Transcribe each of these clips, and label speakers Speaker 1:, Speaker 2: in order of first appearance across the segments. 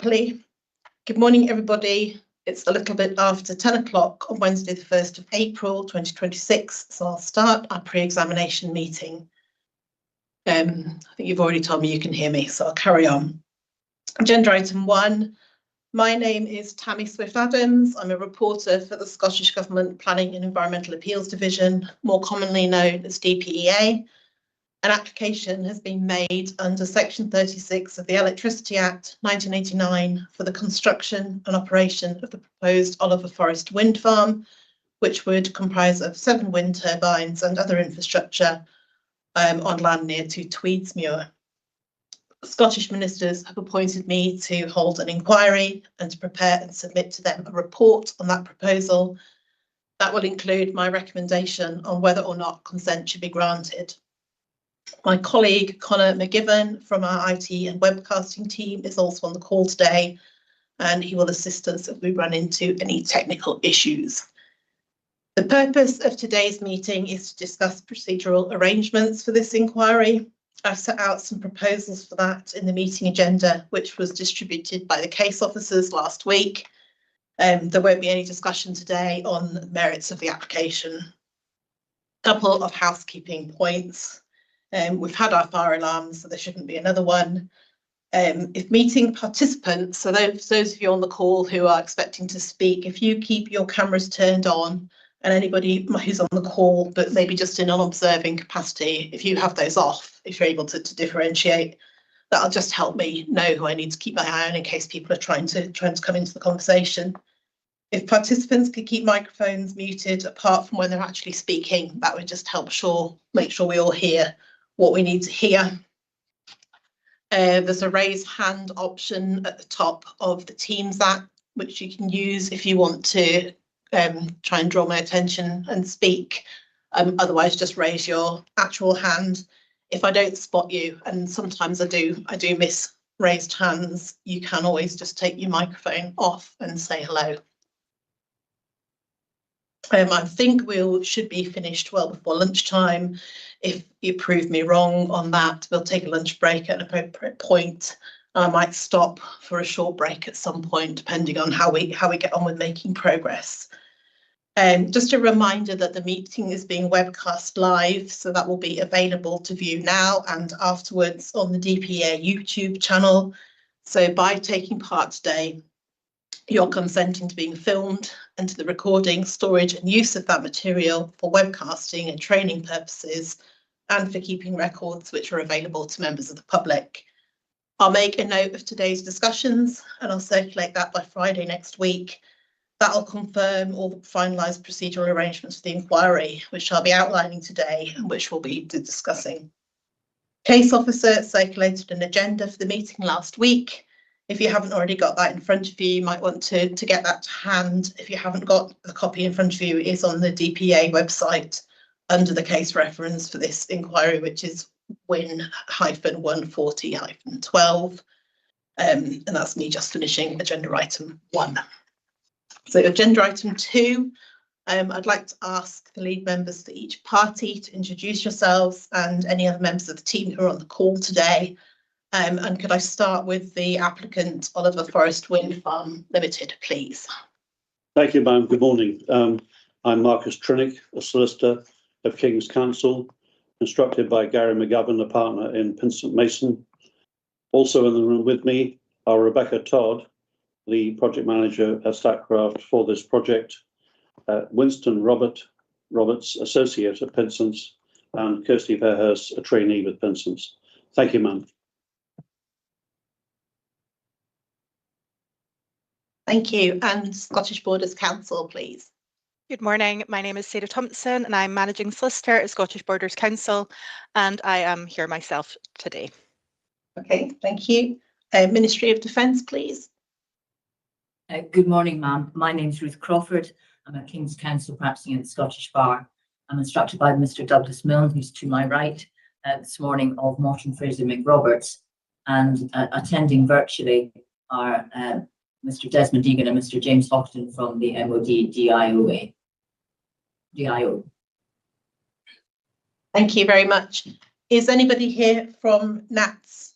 Speaker 1: Good morning, everybody. It's a little bit after 10 o'clock on Wednesday, the 1st of April, 2026. So I'll start our pre-examination meeting. I think you've already told me you can hear me, so I'll carry on. Agenda item 1. My name is Tammy Swift-Adams. I'm a reporter for the Scottish Government Planning and Environmental Appeals Division, more commonly known as DPEA. An application has been made under Section 36 of the Electricity Act 1989 for the construction and operation of the proposed Oliver Forest wind farm, which would comprise of 7 wind turbines and other infrastructure on land near to Tweedsmuir. Scottish ministers have appointed me to hold an inquiry and to prepare and submit to them a report on that proposal. That will include my recommendation on whether or not consent should be granted. My colleague Conor McGibbon from our IT and webcasting team is also on the call today, and he will assist us if we run into any technical issues. The purpose of today's meeting is to discuss procedural arrangements for this inquiry. I've set out some proposals for that in the meeting agenda, which was distributed by the case officers last week. There won't be any discussion today on the merits of the application. A couple of housekeeping points. We've had our fire alarms, so there shouldn't be another one. If meeting participants, so those of you on the call who are expecting to speak, if you keep your cameras turned on, and anybody who's on the call but maybe just in an observing capacity, if you have those off, if you're able to differentiate, that'll just help me know who I need to keep my eye on in case people are trying to come into the conversation. If participants could keep microphones muted apart from when they're actually speaking, that would just help make sure we all hear what we need to hear. There's a raise hand option at the top of the Teams app, which you can use if you want to try and draw my attention and speak. Otherwise, just raise your actual hand. If I don't spot you, and sometimes I do miss raised hands, you can always just take your microphone off and say hello. I think we should be finished well before lunchtime. If you prove me wrong on that, we'll take a lunch break at an appropriate point. I might stop for a short break at some point, depending on how we get on with making progress. Just a reminder that the meeting is being webcast live, so that will be available to view now and afterwards on the DPA YouTube channel. So by taking part today, you're consenting to being filmed and to the recording, storage and use of that material for webcasting and training purposes, and for keeping records which are available to members of the public. I'll make a note of today's discussions and I'll circulate that by Friday next week. That'll confirm all the finalised procedural arrangements for the inquiry, which I'll be outlining today and which we'll be discussing. Case officer circulated an agenda for the meeting last week. If you haven't already got that in front of you, you might want to get that to hand. If you haven't got a copy in front of you, it is on the DPA website under the case reference for this inquiry, which is WIN-140-12. And that's me just finishing agenda item 1. So agenda item 2, I'd like to ask the lead members for each party to introduce yourselves and any other members of the team who are on the call today. And could I start with the applicant, Oliver Forest Wind Farm Limited, please?
Speaker 2: Thank you, ma'am. Good morning. I'm Marcus Trinick, a solicitor of King's Counsel, instructed by Gary McGovern, a partner in Pinsent Mason. Also in the room with me are Rebecca Todd, the project manager at Statcraft for this project, Winston Roberts, associate at Pinsent's, and Kirsty Fairhurst, a trainee with Pinsent's. Thank you, ma'am.
Speaker 1: Thank you. And Scottish Borders Council, please.
Speaker 3: Good morning. My name is Sarah Thompson and I'm Managing Solicitor at Scottish Borders Council, and I am here myself today.
Speaker 1: Okay, thank you. Ministry of Defence, please.
Speaker 4: Good morning, ma'am. My name is Ruth Crawford. I'm a King's Counsel practicing at the Scottish Bar. I'm instructed by Mr. Douglas Milne, who's to my right this morning, of Morton Fraser McRoberts, and attending virtually are Mr. Desmond Egan and Mr. James Houghton from the MOD DIO.
Speaker 1: Thank you very much. Is anybody here from NATS?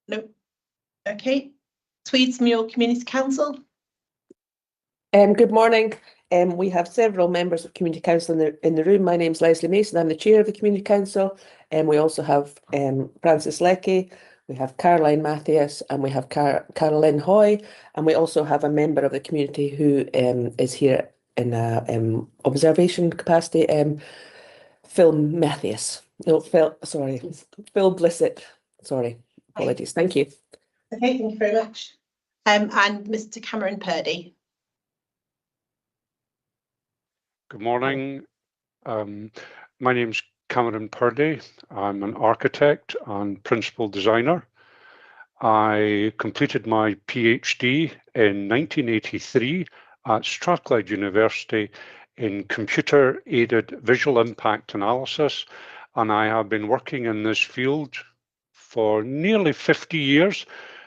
Speaker 1: No. Okay, Tweedsmuir Community Council.
Speaker 5: Good morning. We have several members of Community Council in the room. My name's Leslie Mason. I'm the chair of the Community Council. And we also have Francis Leckie, we have Caroline Mathias, and we have Caroline Hoy. And we also have a member of the community who is here in a observation capacity, Phil Mathias. No, Phil Blissett. Sorry, apologies. Thank you.
Speaker 1: Okay, thank you very much. And Mr. Cameron Purdy.
Speaker 6: Good morning. My name's Cameron Purdy. I'm an architect and principal designer. I completed my PhD in 1983 at Strathclyde University in computer-aided visual impact analysis, and I have been working in this field for nearly 50 years,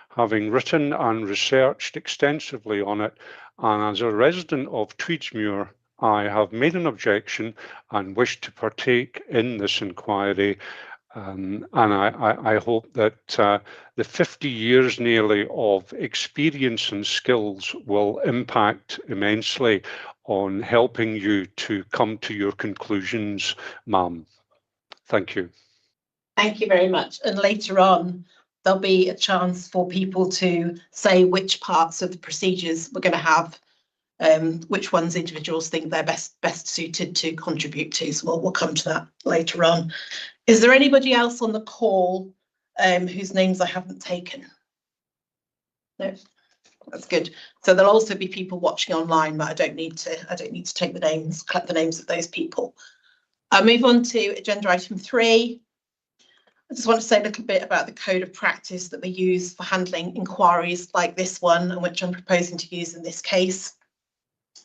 Speaker 6: having written and researched extensively on it. And as a resident of Tweedsmuir, I have made an objection and wish to partake in this inquiry. And I hope that the 50 years nearly of experience and skills will impact immensely on helping you to come to your conclusions, ma'am. Thank you.
Speaker 1: Thank you very much. And later on, there'll be a chance for people to say which parts of the procedures we're going to have, which ones individuals think they're best suited to contribute to. So we'll come to that later on. Is there anybody else on the call whose names I haven't taken? No, that's good. So there'll also be people watching online, but I don't need to take the names, collect the names of those people. I'll move on to agenda item 3. I just want to say a little bit about the code of practice that we use for handling inquiries like this one, and which I'm proposing to use in this case.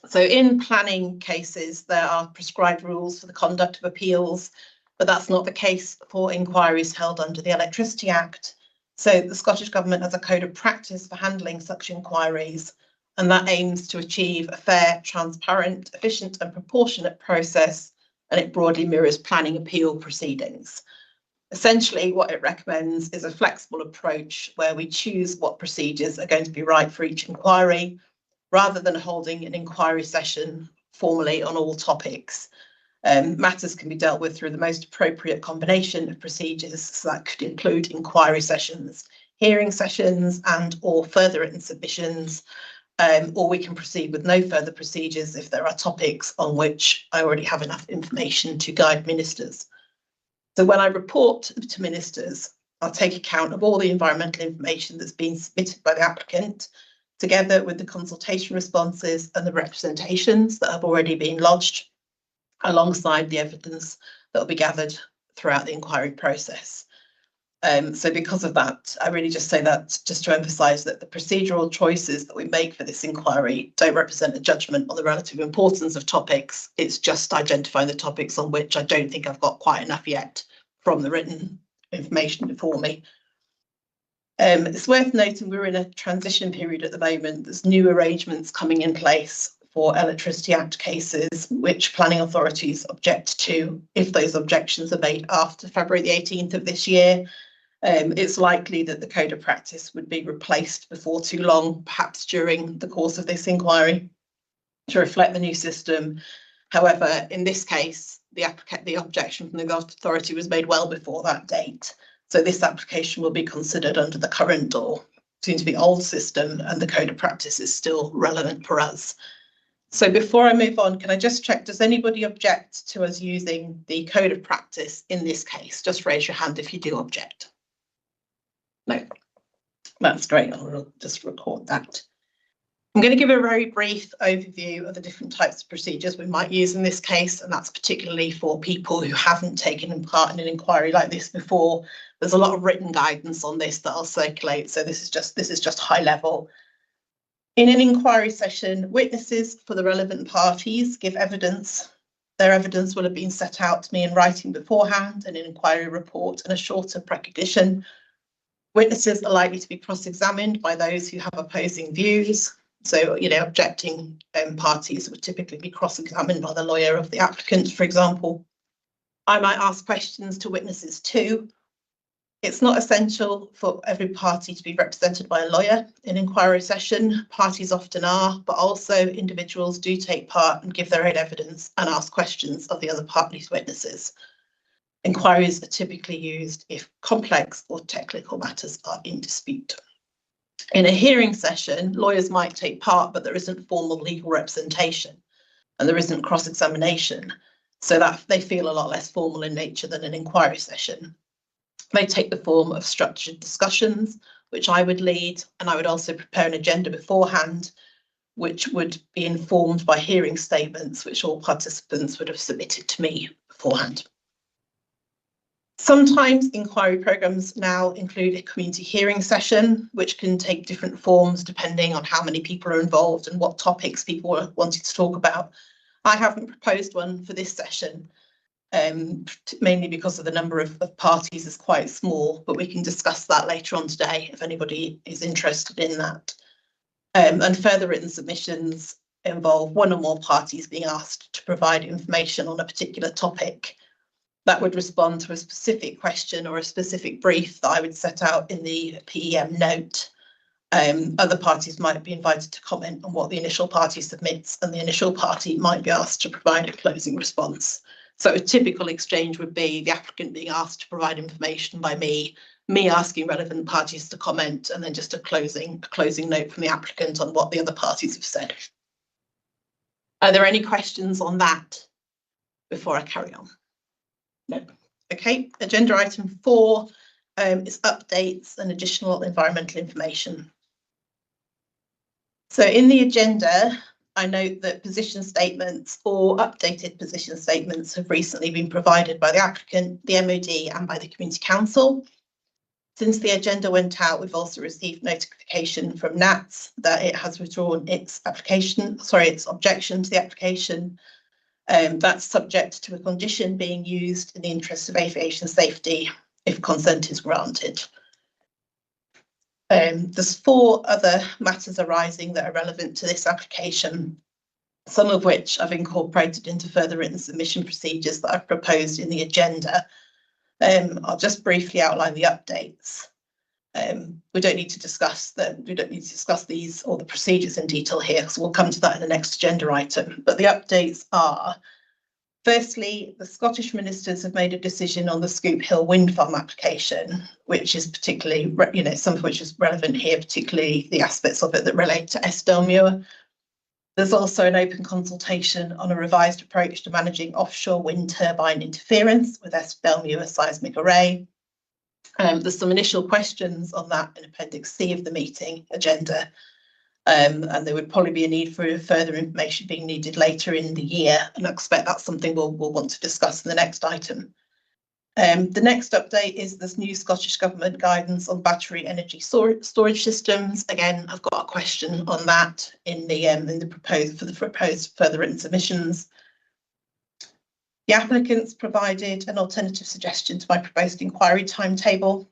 Speaker 1: So in planning cases, there are prescribed rules for the conduct of appeals, but that's not the case for inquiries held under the Electricity Act. So the Scottish Government has a code of practice for handling such inquiries, and that aims to achieve a fair, transparent, efficient and proportionate process, and it broadly mirrors planning appeal proceedings. Essentially, what it recommends is a flexible approach where we choose what procedures are going to be right for each inquiry, rather than holding an inquiry session formally on all topics. Matters can be dealt with through the most appropriate combination of procedures, so that could include inquiry sessions, hearing sessions and or further written submissions, or we can proceed with no further procedures if there are topics on which I already have enough information to guide ministers. So when I report to ministers, I'll take account of all the environmental information that's been submitted by the applicant, together with the consultation responses and the representations that have already been lodged, alongside the evidence that will be gathered throughout the inquiry process. So because of that, I really just say that just to emphasise that the procedural choices that we make for this inquiry don't represent a judgment on the relative importance of topics. It's just identifying the topics on which I don't think I've got quite enough yet from the written information before me. It's worth noting we're in a transition period at the moment. There's new arrangements coming in place for Electricity Act cases, which planning authorities object to if those objections are made after February the 18th of this year. It's likely that the code of practice would be replaced before too long, perhaps during the course of this inquiry, to reflect the new system. However, in this case, the objection from the authority was made well before that date. So this application will be considered under the current or soon to be old system, and the code of practice is still relevant for us. So before I move on, can I just check, does anybody object to us using the code of practice in this case? Just raise your hand if you do object. No, that's great. I'll just record that. I'm going to give a very brief overview of the different types of procedures we might use in this case, and that's particularly for people who haven't taken part in an inquiry like this before. There's a lot of written guidance on this that I'll circulate, so this is just high level. In an inquiry session, witnesses for the relevant parties give evidence. Their evidence will have been set out to me in writing beforehand, in an inquiry report and a shorter precognition. Witnesses are likely to be cross-examined by those who have opposing views. So, objecting parties would typically be cross-examined by the lawyer of the applicant, for example. I might ask questions to witnesses too. It's not essential for every party to be represented by a lawyer in inquiry session. Parties often are, but also individuals do take part and give their own evidence and ask questions of the other party's witnesses. Inquiries are typically used if complex or technical matters are in dispute. In a hearing session, lawyers might take part, but there isn't formal legal representation and there isn't cross-examination, so that they feel a lot less formal in nature than an inquiry session. They take the form of structured discussions, which I would lead, and I would also prepare an agenda beforehand, which would be informed by hearing statements, which all participants would have submitted to me beforehand. Sometimes inquiry programmes now include a community hearing session, which can take different forms depending on how many people are involved and what topics people are wanting to talk about. I haven't proposed one for this session, mainly because of the number of parties is quite small, but we can discuss that later on today if anybody is interested in that. And further written submissions involve one or more parties being asked to provide information on a particular topic that would respond to a specific question or a specific brief that I would set out in the PEM note. Other parties might be invited to comment on what the initial party submits, and the initial party might be asked to provide a closing response. So a typical exchange would be the applicant being asked to provide information by me asking relevant parties to comment, and then just a closing note from the applicant on what the other parties have said. Are there any questions on that before I carry on? No. Okay, agenda item 4 is updates and additional environmental information. So in the agenda, I note that position statements or updated position statements have recently been provided by the applicant, the MOD and by the Community Council. Since the agenda went out, we've also received notification from NATS that it has withdrawn its objection to the application. That's subject to a condition being used in the interest of aviation safety if consent is granted. There's 4 other matters arising that are relevant to this application, some of which I've incorporated into further written submission procedures that I've proposed in the agenda. I'll just briefly outline the updates. We don't need to discuss them. We don't need to discuss these or the procedures in detail here, so we'll come to that in the next agenda item. But the updates are, firstly, the Scottish ministers have made a decision on the Scoop Hill wind farm application, which is particularly, some of which is relevant here, particularly the aspects of it that relate to Ellesmere. There's also an open consultation on a revised approach to managing offshore wind turbine interference with Ellesmere seismic array. There's some initial questions on that in Appendix C of the meeting agenda. And there would probably be a need for further information being needed later in the year, and I expect that's something we'll want to discuss in the next item. The next update is this new Scottish Government guidance on battery energy storage systems. Again, I've got a question on that in the proposed further written submissions. The applicants provided an alternative suggestion to my proposed inquiry timetable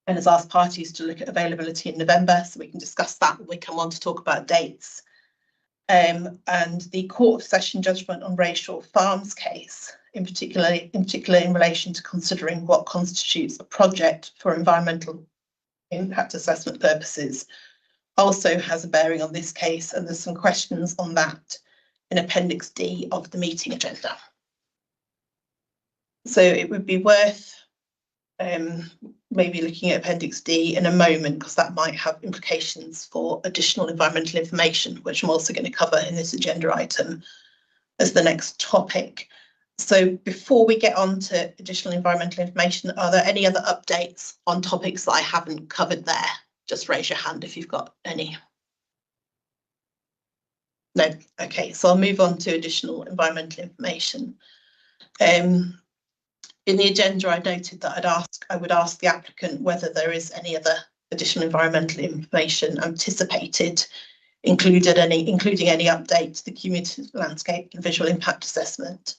Speaker 1: and has asked parties to look at availability in November, so we can discuss that when we come on to talk about dates. And the Court of Session judgment on Rayshore Farms case, in particular in relation to considering what constitutes a project for environmental impact assessment purposes, also has a bearing on this case, and there's some questions on that in Appendix D of the meeting agenda. So it would be worth maybe looking at Appendix D in a moment, because that might have implications for additional environmental information, which I'm also going to cover in this agenda item as the next topic. So before we get on to additional environmental information, are there any other updates on topics that I haven't covered there? Just raise your hand if you've got any. No, okay, so I'll move on to additional environmental information. In the agenda, I noted that I would ask the applicant whether there is any other additional environmental information anticipated, including any update to the cumulative landscape and visual impact assessment.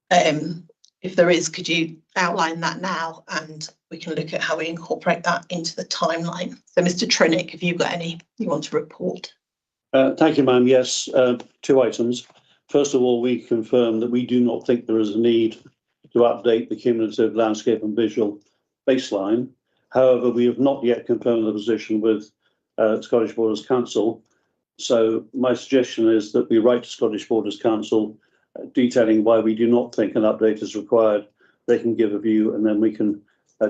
Speaker 1: If there is, could you outline that now, and we can look at how we incorporate that into the timeline. So, Mr. Trinick, have you got any you want to report?
Speaker 2: Thank you, ma'am. Yes, 2 items. First of all, we confirm that we do not think there is a need to update the cumulative landscape and visual baseline. However, we have not yet confirmed the position with Scottish Borders Council. So my suggestion is that we write to Scottish Borders Council detailing why we do not think an update is required. They can give a view, and then we can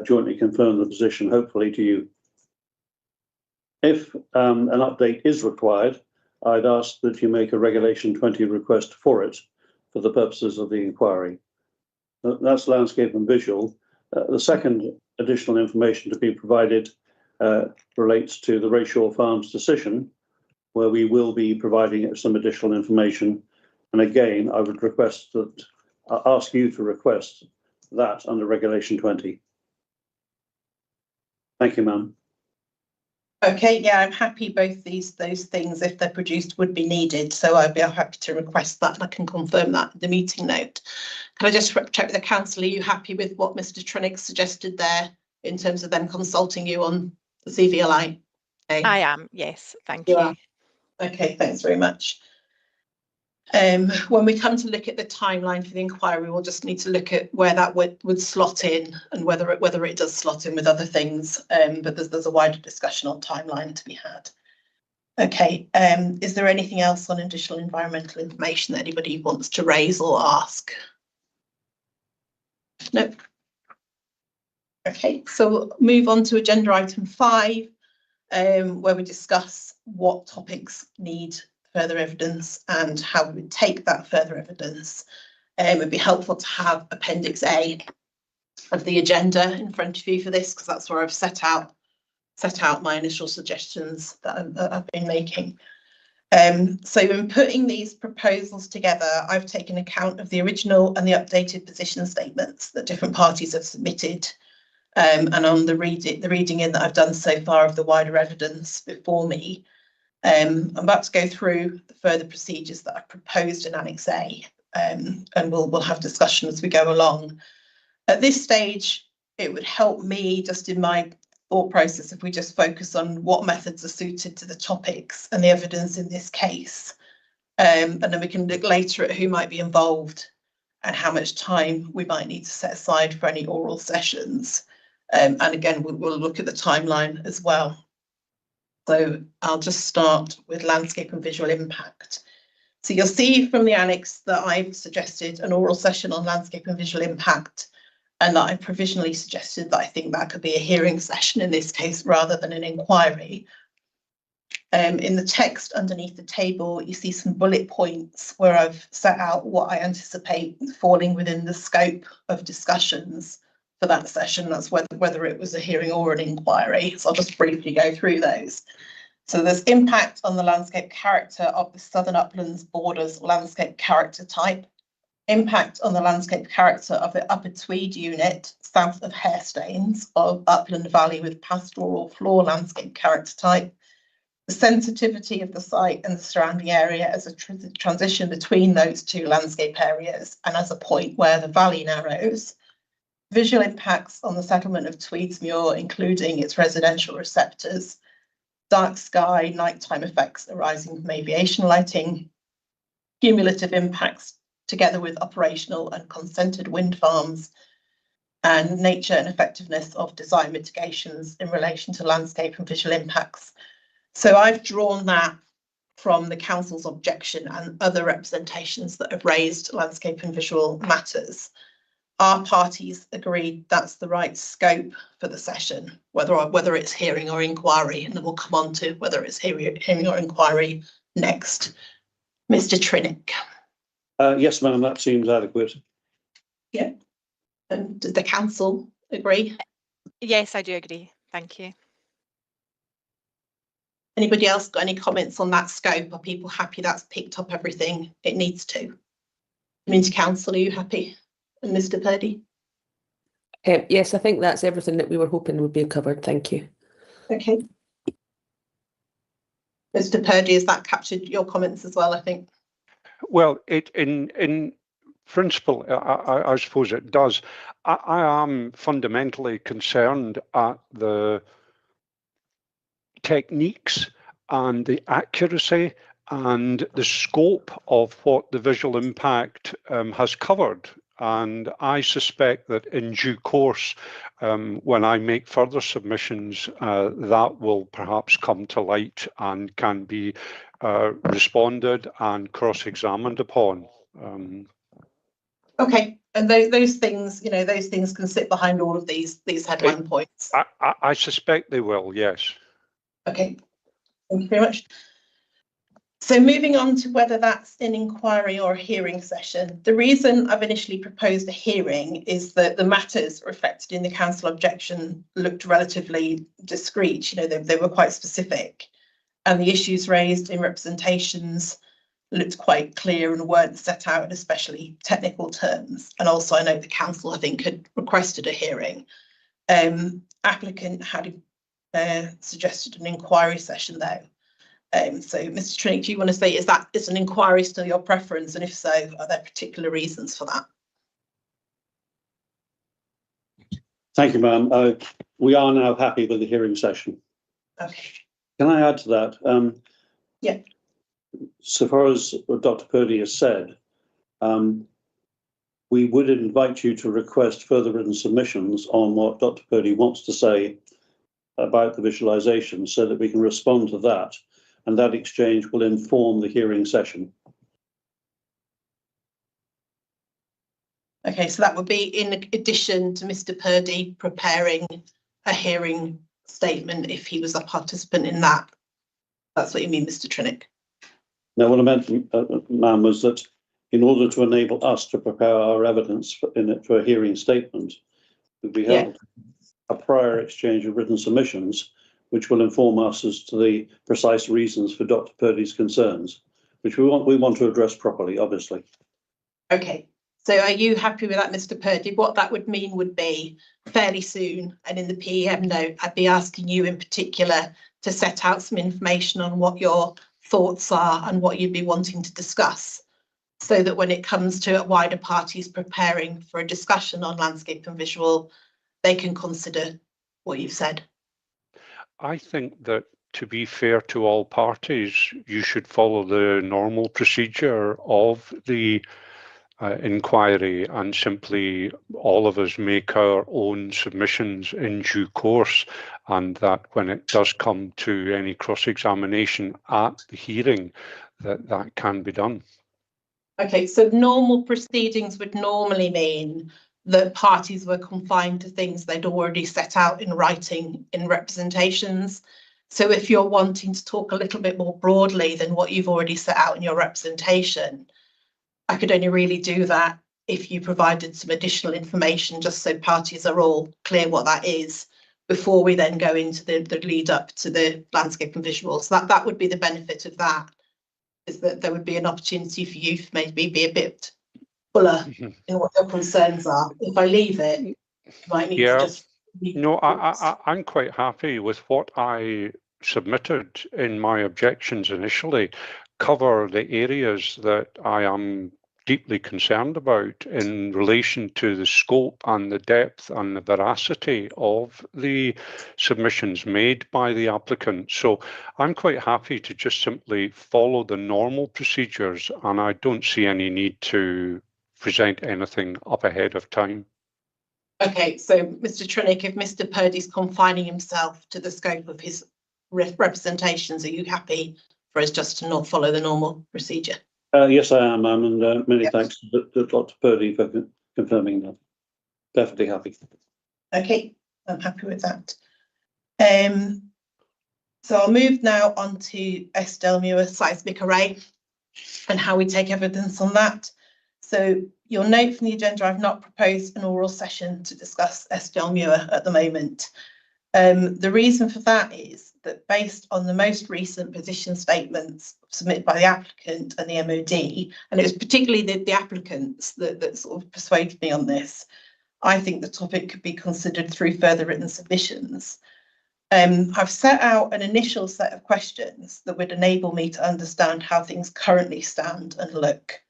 Speaker 2: jointly confirm the position, hopefully to you. If an update is required, I'd ask that you make a Regulation 20 request for it for the purposes of the inquiry. That's landscape and visual. The second additional information to be provided relates to the Rayshore Farms decision, where we will be providing some additional information. And again, I would ask you to request that under Regulation 20. Thank you, ma'am.
Speaker 1: Okay, yeah, I'm happy both those things, if they're produced, would be needed. So I'd be happy to request that, and I can confirm that in the meeting note. Can I just check with the council? Are you happy with what Mr. Trinick suggested there in terms of them consulting you on the CVLI? Okay.
Speaker 3: I am, yes, thank
Speaker 1: You
Speaker 3: you.
Speaker 1: are. Okay, thanks very much. When we come to look at the timeline for the inquiry, we'll just need to look at where that would slot in and whether it does slot in with other things. But there's a wider discussion on timeline to be had. Okay, is there anything else on additional environmental information that anybody wants to raise or ask? No. Okay, so we'll move on to agenda item 5, where we discuss what topics need further evidence and how we would take that further evidence. It would be helpful to have Appendix A of the agenda in front of you for this, because that's where I've set out my initial suggestions that I've been making. So in putting these proposals together, I've taken account of the original and the updated position statements that different parties have submitted, and on the reading in that I've done so far of the wider evidence before me. I'm about to go through the further procedures that I've proposed in Annex A, and we'll have discussion as we go along. At this stage, it would help me just in my thought process if we just focus on what methods are suited to the topics and the evidence in this case. And then we can look later at who might be involved and how much time we might need to set aside for any oral sessions. And again, we'll look at the timeline as well. So I'll just start with landscape and visual impact. So you'll see from the annex that I've suggested an oral session on landscape and visual impact, and that I provisionally suggested that I think that could be a hearing session in this case rather than an inquiry. In the text underneath the table, you see some bullet points where I've set out what I anticipate falling within the scope of discussions for that session. That's whether it was a hearing or an inquiry. So I'll just briefly go through those. So there's impact on the landscape character of the Southern Uplands Borders landscape character type, impact on the landscape character of the Upper Tweed unit south of Hardstandings of Upland Valley with pastoral floor landscape character type, the sensitivity of the site and the surrounding area as a transition between those two landscape areas and as a point where the valley narrows, visual impacts on the settlement of Tweedsmuir, including its residential receptors, dark sky, nighttime effects arising from aviation lighting, cumulative impacts together with operational and consented wind farms, and nature and effectiveness of design mitigations in relation to landscape and visual impacts. So I've drawn that from the council's objection and other representations that have raised landscape and visual matters. Our parties agreed that's the right scope for the session, whether it's hearing or inquiry, and then we'll come on to whether it's hearing or inquiry next. Mr. Trinick.
Speaker 2: Yes, ma'am, that seems adequate.
Speaker 1: Yeah. And does the council agree?
Speaker 3: Yes, I do agree. Thank you.
Speaker 1: Anybody else got any comments on that scope? Are people happy that's picked up everything it needs to? Community Council, are you happy? And Mr. Purdy?
Speaker 5: Yes, I think that's everything that we were hoping would be covered. Thank you.
Speaker 1: Okay. Mr. Purdy, has that captured your comments as well, I think?
Speaker 6: Well, in principle, I suppose it does. I am fundamentally concerned at the techniques and the accuracy and the scope of what the visual impact has covered. and I suspect that in due course, when I make further submissions, that will perhaps come to light and can be responded and cross-examined upon.
Speaker 1: Okay, and those things, you know, those things can sit behind all of these headline points.
Speaker 6: I suspect they will, yes.
Speaker 1: Okay, thank you very much. So moving on to whether that's an inquiry or a hearing session. The reason I've initially proposed a hearing is that the matters reflected in the council objection looked relatively discreet. You know, they were quite specific, and the issues raised in representations looked quite clear and weren't set out in especially technical terms. And also I know the council, I think, had requested a hearing. Applicant had suggested an inquiry session though. So Mr. Trinick, do you want to say, is an inquiry still your preference? And if so, are there particular reasons for that?
Speaker 2: Thank you, ma'am. We are now happy with the hearing session.
Speaker 1: Okay.
Speaker 2: Can I add to that?
Speaker 1: Yeah.
Speaker 2: So far as what Dr. Purdy has said, we would invite you to request further written submissions on what Dr. Purdy wants to say about the visualization so that we can respond to that, and that exchange will inform the hearing session.
Speaker 1: Okay, so that would be in addition to Mr. Purdy preparing a hearing statement if he was a participant in that. That's what you mean, Mr. Trinick?
Speaker 2: Now, what I meant, ma'am, was that in order to enable us to prepare our evidence for a hearing statement, we held a prior exchange of written submissions, which will inform us as to the precise reasons for Dr. Purdy's concerns, which we want to address properly, obviously.
Speaker 1: Okay, so are you happy with that, Mr. Purdy? What that would mean would be fairly soon, and in the PEM note, I'd be asking you in particular to set out some information on what your thoughts are and what you'd be wanting to discuss, so that when it comes to wider parties preparing for a discussion on landscape and visual, they can consider what you've said.
Speaker 6: I think that, to be fair to all parties, you should follow the normal procedure of the inquiry and simply all of us make our own submissions in due course, and that when it does come to any cross-examination at the hearing, that can be done.
Speaker 1: Okay, so normal proceedings would normally mean that parties were confined to things they'd already set out in writing in representations. So if you're wanting to talk a little bit more broadly than what you've already set out in your representation, I could only really do that if you provided some additional information, just so parties are all clear what that is before we then go into the lead up to the landscape and visual. So that would be the benefit of that, is that there would be an opportunity for you to maybe be a bit fuller in what your concerns are. If I leave it, you might need to just...
Speaker 6: No, I'm quite happy with what I submitted in my objections initially, cover the areas that I am deeply concerned about in relation to the scope and the depth and the veracity of the submissions made by the applicant. So I'm quite happy to just simply follow the normal procedures, and I don't see any need to present anything up ahead of time.
Speaker 1: Okay, so Mr. Trinick, if Mr. Purdy's confining himself to the scope of his representations, are you happy for us just to not follow the normal procedure?
Speaker 2: Yes, I am, ma'am, and many thanks to Dr. Purdy for confirming that. Perfectly happy.
Speaker 1: Okay, I'm happy with that. So I'll move now on to Esdelmuir seismic array and how we take evidence on that. So you'll note from the agenda, I've not proposed an oral session to discuss Esdelmuir at the moment. The reason for that is that based on the most recent position statements submitted by the applicant and the MOD, and it was particularly the applicants that sort of persuaded me on this, I think the topic could be considered through further written submissions. I've set out an initial set of questions that would enable me to understand how things currently stand and look.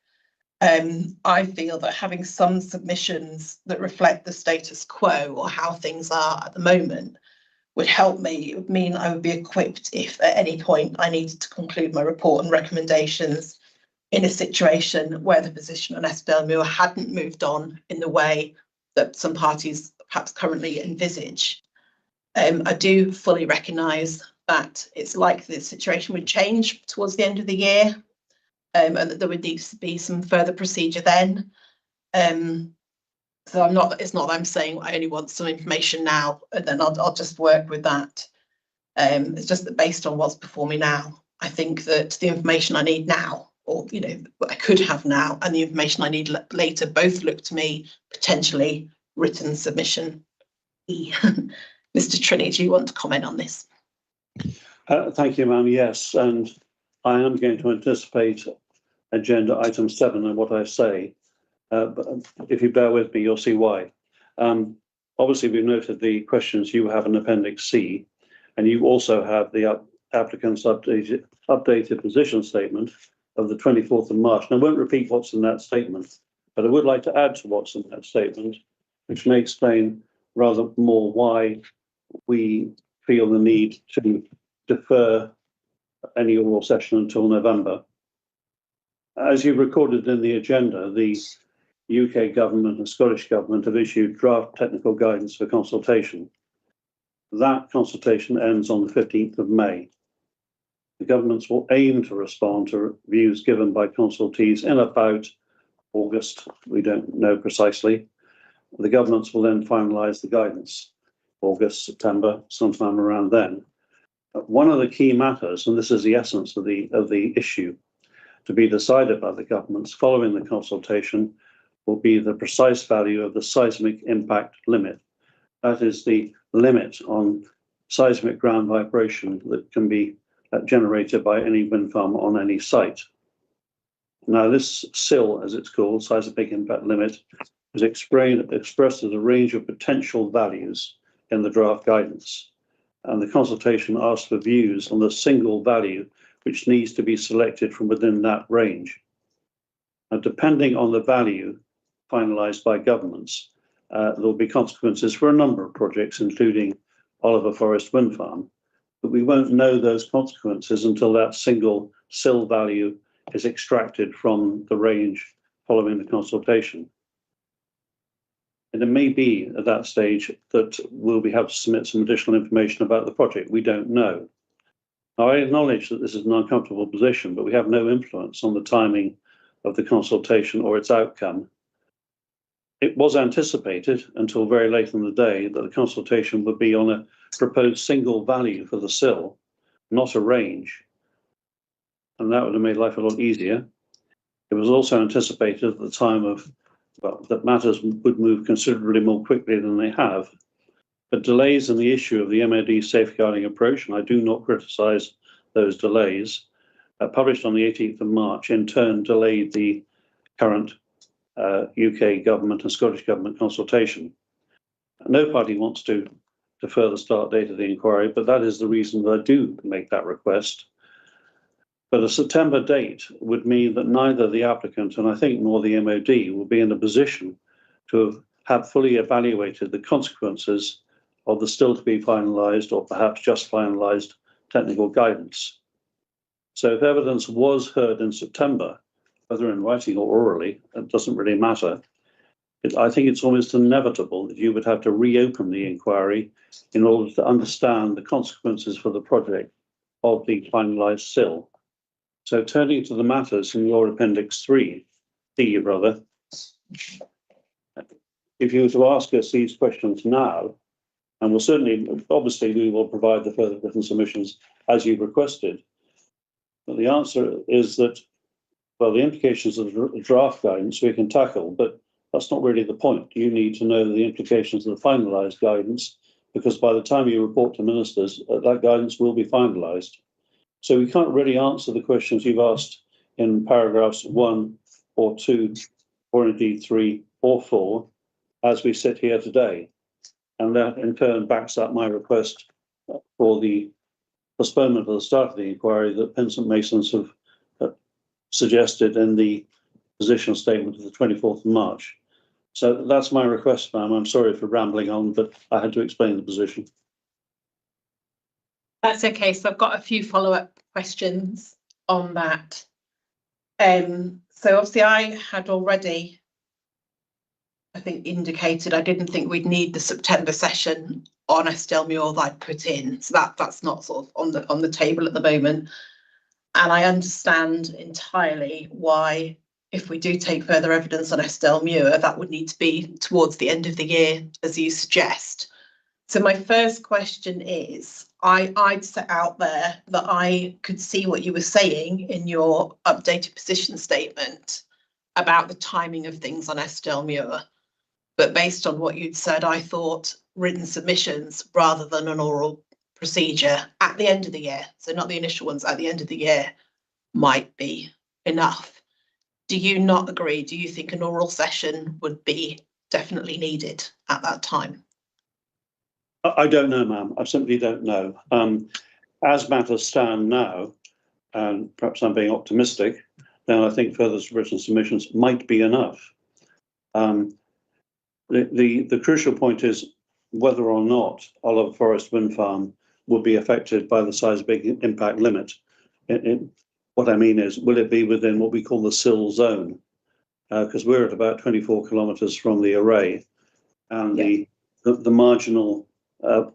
Speaker 1: I feel that having some submissions that reflect the status quo or how things are at the moment would help me. It would mean I would be equipped if at any point I needed to conclude my report and recommendations in a situation where the position on Eskdale Moor hadn't moved on in the way that some parties perhaps currently envisage. I do fully recognise that it's likely the situation would change towards the end of the year, and that there would need to be some further procedure then. So it's not that I'm saying I only want some information now and then I'll just work with that. It's just that based on what's before me now, I think that the information I need now, or what I could have now, and the information I need later, both look to me potentially written submission. Mr. Trini, do you want to comment on this?
Speaker 2: Thank you, ma'am. Yes, and I am going to anticipate agenda item 7 and what I say. But if you bear with me, you'll see why. Obviously, we've noted the questions you have in Appendix C, and you also have the applicant's updated position statement of the 24th of March. And I won't repeat what's in that statement, but I would like to add to what's in that statement, which may explain rather more why we feel the need to defer any oral session until November. As you recorded in the agenda, the UK government and Scottish government have issued draft technical guidance for consultation. That consultation ends on the 15th of May. The governments will aim to respond to views given by consultees in about August. We don't know precisely. The governments will then finalise the guidance, August, September, sometime around then. One of the key matters, and this is the essence of the issue to be decided by the governments following the consultation, will be the precise value of the seismic impact limit. That is the limit on seismic ground vibration that can be generated by any wind farm on any site. Now, this SIL, as it's called, seismic impact limit, is expressed as a range of potential values in the draft guidance. And the consultation asks for views on the single value which needs to be selected from within that range. Now, depending on the value finalised by governments, there will be consequences for a number of projects, including Oliver Forest Wind Farm, but we won't know those consequences until that single SIL value is extracted from the range following the consultation. And it may be at that stage that we'll have to submit some additional information about the project. We don't know. Now, I acknowledge that this is an uncomfortable position, but we have no influence on the timing of the consultation or its outcome. It was anticipated until very late in the day that the consultation would be on a proposed single value for the SIL, not a range. And that would have made life a lot easier. It was also anticipated at the time that matters would move considerably more quickly than they have. But delays in the issue of the MOD safeguarding approach, and I do not criticise those delays, published on the 18th of March, in turn delayed the current UK government and Scottish government consultation. No party wants to defer the start date of the inquiry, but that is the reason that I do make that request. But a September date would mean that neither the applicant and I think nor the MOD will be in a position to have fully evaluated the consequences of the still to be finalised or perhaps just finalised technical guidance. So if evidence was heard in September, whether in writing or orally, it doesn't really matter. I think it's almost inevitable that you would have to reopen the inquiry in order to understand the consequences for the project of the finalised SIL. So turning to the matters in your Appendix 3, D rather, if you were to ask us these questions now, and we'll certainly, obviously, we will provide the further written submissions as you've requested. But the answer is that, well, the implications of the draft guidance we can tackle, but that's not really the point. You need to know the implications of the finalised guidance, because by the time you report to ministers, that guidance will be finalised. So we can't really answer the questions you've asked in paragraphs 1 or 2, or indeed 3 or 4, as we sit here today. And that in turn backs up my request for the postponement of the start of the inquiry that Pinsent Masons have suggested in the position statement of the 24th of March. So that's my request, ma'am. I'm sorry for rambling on, but I had to explain the position.
Speaker 1: That's okay. So I've got a few follow-up questions on that. So obviously I had already, I think, indicated I didn't think we'd need the September session on Estelmuir that I'd put in. So that's not sort of on the table at the moment. And I understand entirely why, if we do take further evidence on Estelmuir, that would need to be towards the end of the year, as you suggest. So my first question is, I'd set out there that I could see what you were saying in your updated position statement about the timing of things on Estelmuir. But based on what you'd said, I thought written submissions rather than an oral procedure at the end of the year, so not the initial ones, at the end of the year, might be enough. Do you not agree? Do you think an oral session would be definitely needed at that time?
Speaker 2: I don't know, ma'am. I simply don't know. As matters stand now, and perhaps I'm being optimistic, then I think further written submissions might be enough. The crucial point is whether or not Oliver Forest Wind Farm will be affected by the seismic impact limit. What I mean is, will it be within what we call the sill zone? Because we're at about 24 kilometres from the array, and the marginal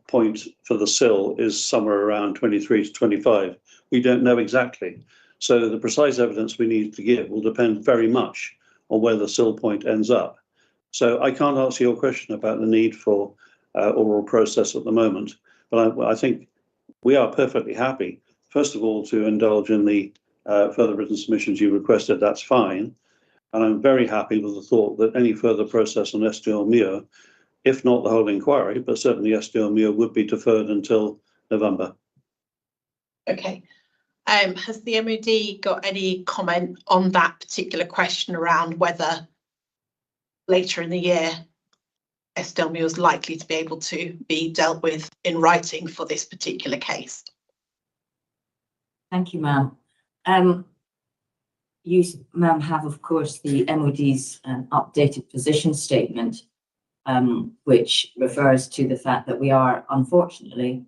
Speaker 2: point for the sill is somewhere around 23 to 25. We don't know exactly. So the precise evidence we need to give will depend very much on where the sill point ends up. So I can't answer your question about the need for oral process at the moment, but I think we are perfectly happy, first of all, to indulge in the further written submissions you requested. That's fine. And I'm very happy with the thought that any further process on Estelmuir, if not the whole inquiry, but certainly Estelmuir, would be deferred until November.
Speaker 1: Okay. Has the MOD got any comment on that particular question around whether later in the year Estelmuir is likely to be able to be dealt with in writing for this particular case?
Speaker 4: Thank you, ma'am. You, ma'am, have, of course, the MOD's updated position statement, which refers to the fact that we are, unfortunately,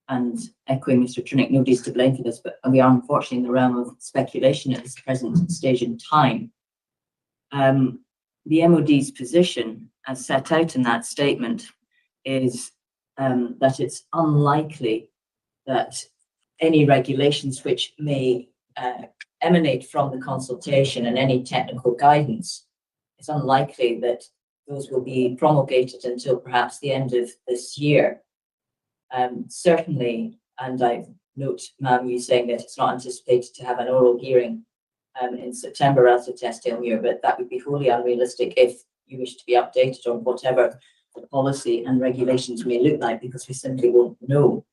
Speaker 4: and echoing Mr. Trinick, nobody's to blame for this, but we are unfortunately in the realm of speculation at this present stage in time. The MOD's position, as set out in that statement, is that it's unlikely that any regulations which may emanate from the consultation and any technical guidance, it's unlikely that those will be promulgated until perhaps the end of this year. Certainly, and I note, ma'am, you saying that it's not anticipated to have an oral hearing in September relative to Estelmuir, but that would be wholly unrealistic if you wish to be updated on whatever the policy and regulations may look like, because we simply won't know.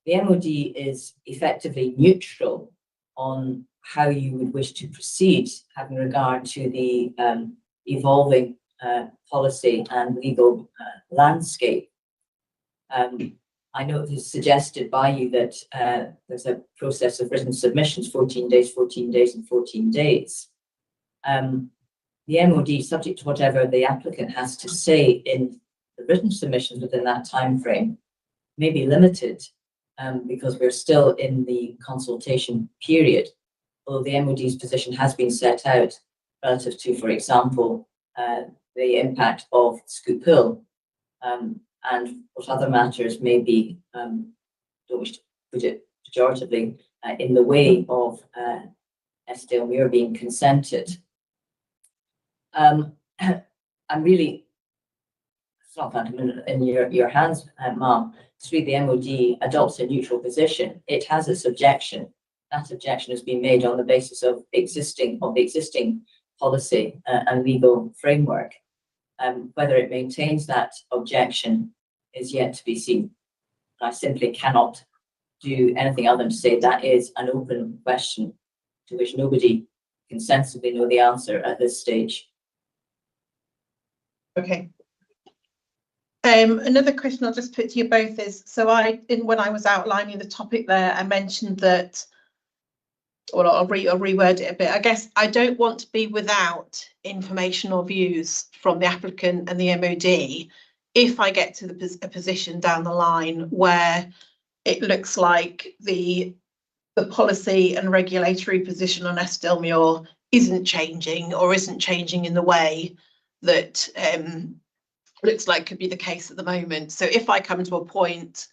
Speaker 4: The MOD is effectively neutral on how you would wish to proceed, having regard to the evolving policy and legal landscape. I know it was suggested by you that there's a process of written submissions, 14 days, 14 days, and 14 days. The MOD, subject to whatever the applicant has to say in the written submissions within that time frame, may be limited because we're still in the consultation period, although the MOD's position has been set out relative to, for example, the impact of Scoop Hill and what other matters may be, don't wish to put it pejoratively, in the way of Estelmuir being consented. I'm really, it's not that in your hands, ma'am. It's really the MOD adopts a neutral position. It has its objection. That objection has been made on the basis of the existing policy and legal framework. Whether it maintains that objection is yet to be seen. I simply cannot do anything other than to say that is an open question to which nobody can sensibly know the answer at this stage.
Speaker 1: Okay. Another question I'll just put to you both is, so when I was outlining the topic there, I mentioned that, well, I'll reword it a bit. I guess I don't want to be without information or views from the applicant and the MOD if I get to a position down the line where it looks like the the policy and regulatory position on Estelmuir isn't changing, or isn't changing in the way that looks like could be the case at the moment. So if I come to a point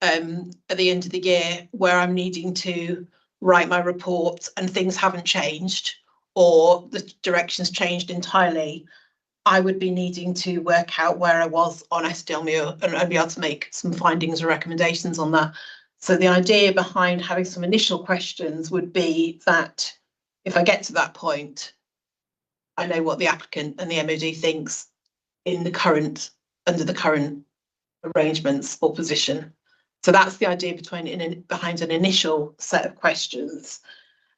Speaker 1: at the end of the year where I'm needing to write my report and things haven't changed, or the direction's changed entirely, I would be needing to work out where I was on Estelmuir and be able to make some findings or recommendations on that. So the idea behind having some initial questions would be that if I get to that point, I know what the applicant and the MOD thinks in the current, under the current arrangements or position. So that's the idea behind an initial set of questions.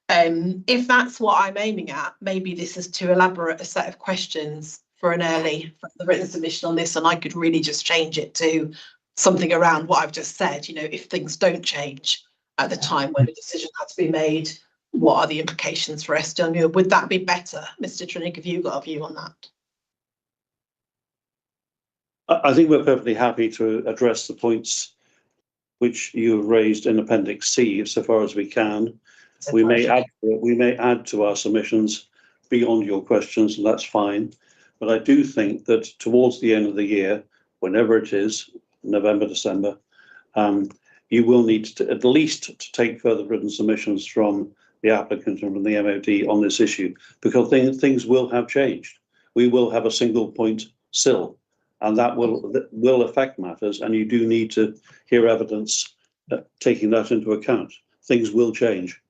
Speaker 1: If that's what I'm aiming at, maybe this is too elaborate a set of questions for the written submission on this, and I could really just change it to something around what I've just said. You know, if things don't change at the time when the decision has to be made, what are the implications for Estelmuir? Would that be better? Mr. Trinick, have you got a view on that?
Speaker 2: I think we're perfectly happy to address the points which you have raised in Appendix C so far as we can. We may add to our submissions beyond your questions, and that's fine. But I do think that towards the end of the year, whenever it is, November, December, you will need to at least to take further written submissions from the applicant and from the MOD on this issue, because things will have changed. We will have a single point SIL, and that will affect matters, and you do need to hear evidence taking that into account. Things will change.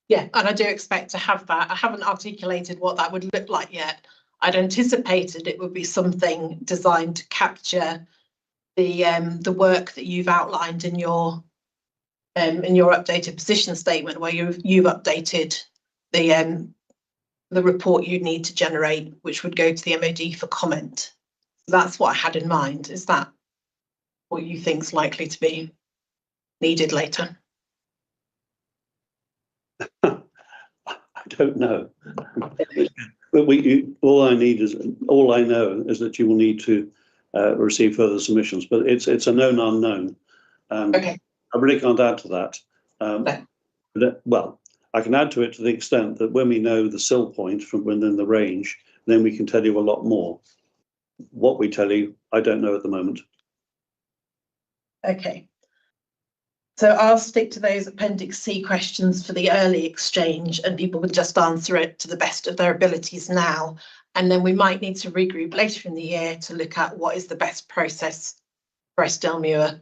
Speaker 1: Yeah, and I do expect to have that. I haven't articulated what that would look like yet. I'd anticipated it would be something designed to capture the work that you've outlined in your updated position statement, where you've updated the report you need to generate, which would go to the MOD for comment. So that's what I had in mind. Is that what you think is likely to be needed later?
Speaker 2: I don't know. But all I know is that you will need to receive further submissions. But it's a known unknown.
Speaker 1: Okay.
Speaker 2: I really can't add to that.
Speaker 1: No.
Speaker 2: But, well, I can add to it to the extent that when we know the SIL point from within the range, then we can tell you a lot more. What we tell you, I don't know at the moment.
Speaker 1: Okay. So I'll stick to those Appendix C questions for the early exchange, and people will just answer it to the best of their abilities now. And then we might need to regroup later in the year to look at what is the best process for Estelmuir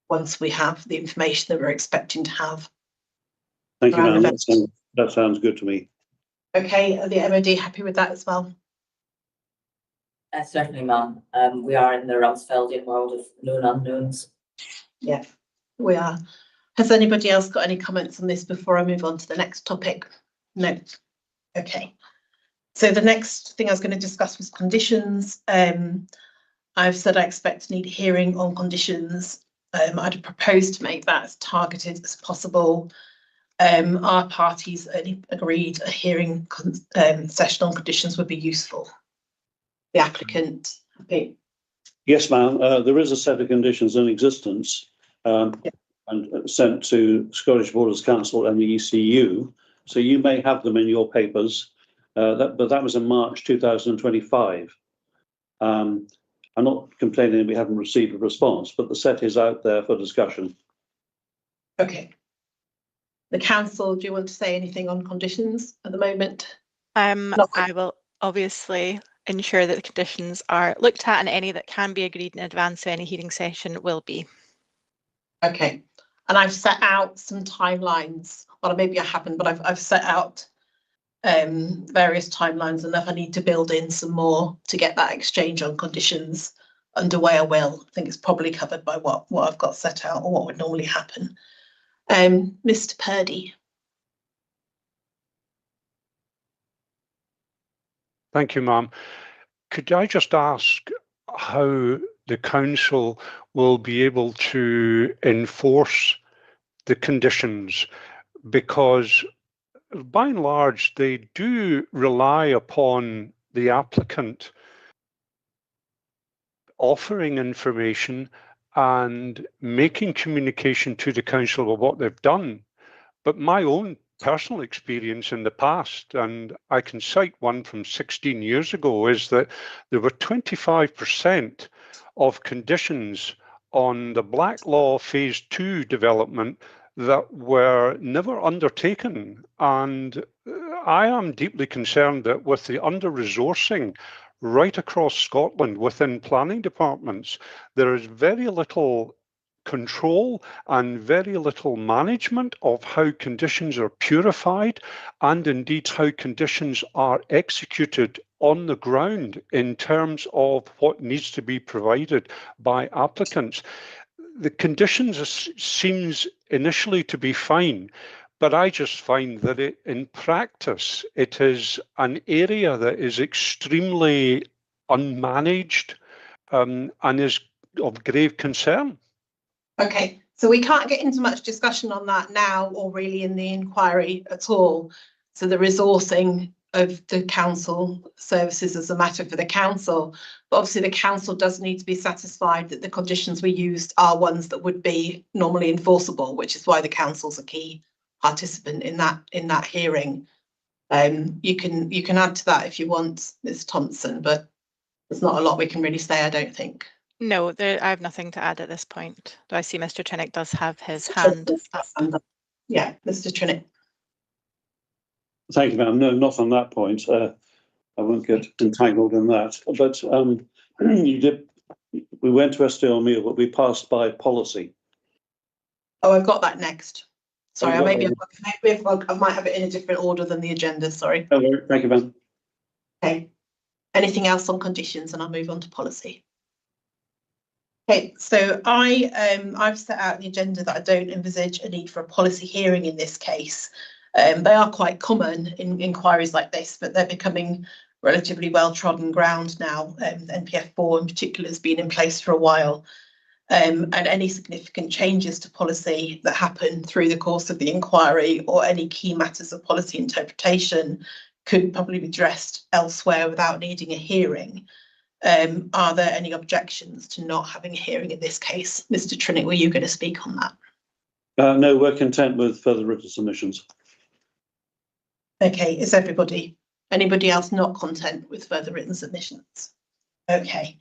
Speaker 1: once we have the information that we're expecting to have.
Speaker 2: Thank you, ma'am. That sounds good to me.
Speaker 1: Okay, are the MOD happy with that as well?
Speaker 4: Certainly, ma'am. We are in the Rumsfeldian world of known unknowns.
Speaker 1: Yeah, we are. Has anybody else got any comments on this before I move on to the next topic? No. Okay. So the next thing I was going to discuss was conditions. I've said I expect to need a hearing on conditions. I'd proposed to make that as targeted as possible. Our parties agreed a hearing session on conditions would be useful. The applicant, I think.
Speaker 2: Yes, ma'am. There is a set of conditions in existence and sent to Scottish Borders Council and the ECU. So you may have them in your papers, but that was in March 2025. I'm not complaining we haven't received a response, but the set is out there for discussion.
Speaker 1: Okay. The council, do you want to say anything on conditions at the moment?
Speaker 3: I will obviously ensure that the conditions are looked at, and any that can be agreed in advance of any hearing session will be.
Speaker 1: Okay. And I've set out some timelines. Well, maybe I haven't, but I've set out various timelines, and if I need to build in some more to get that exchange on conditions underway, I will. I think it's probably covered by what I've got set out, or what would normally happen. Mr. Purdy.
Speaker 6: Thank you, ma'am. Could I just ask how the council will be able to enforce the conditions? Because by and large, they do rely upon the applicant offering information and making communication to the council of what they've done. But my own personal experience in the past, and I can cite one from 16 years ago, is that there were 25% of conditions on the Blacklaw Phase 2 development that were never undertaken. And I am deeply concerned that with the under-resourcing right across Scotland within planning departments, there is very little control and very little management of how conditions are purified and indeed how conditions are executed on the ground in terms of what needs to be provided by applicants. The conditions seems initially to be fine, but I just find that in practice, it is an area that is extremely unmanaged and is of grave concern.
Speaker 1: Okay, so we can't get into much discussion on that now or really in the inquiry at all. So the resourcing of the council services is a matter for the council, but obviously the council does need to be satisfied that the conditions we used are ones that would be normally enforceable, which is why the council's a key participant in that hearing. You can add to that if you want, Ms. Thompson, but there's not a lot we can really say, I don't think.
Speaker 3: No, I have nothing to add at this point. Do I see Mr. Trinick does have his hand up?
Speaker 1: Yeah, Mr. Trinick.
Speaker 2: Thank you, ma'am. No, not on that point. I won't get entangled in that. But we went to SDLMU, but we passed by policy.
Speaker 1: Oh, I've got that next. Sorry, I might have it in a different order than the agenda, sorry.
Speaker 2: Oh, thank you, ma'am.
Speaker 1: Okay. Anything else on conditions, and I'll move on to policy. Okay, so I've set out the agenda that I don't envisage a need for a policy hearing in this case. They are quite common in inquiries like this, but they're becoming relatively well-trodden ground now. NPF4 in particular has been in place for a while. And any significant changes to policy that happen through the course of the inquiry or any key matters of policy interpretation could probably be addressed elsewhere without needing a hearing. Are there any objections to not having a hearing in this case? Mr. Trinick, were you going to speak on that?
Speaker 2: No, we're content with further written submissions.
Speaker 1: Okay, is anybody else not content with further written submissions? Okay.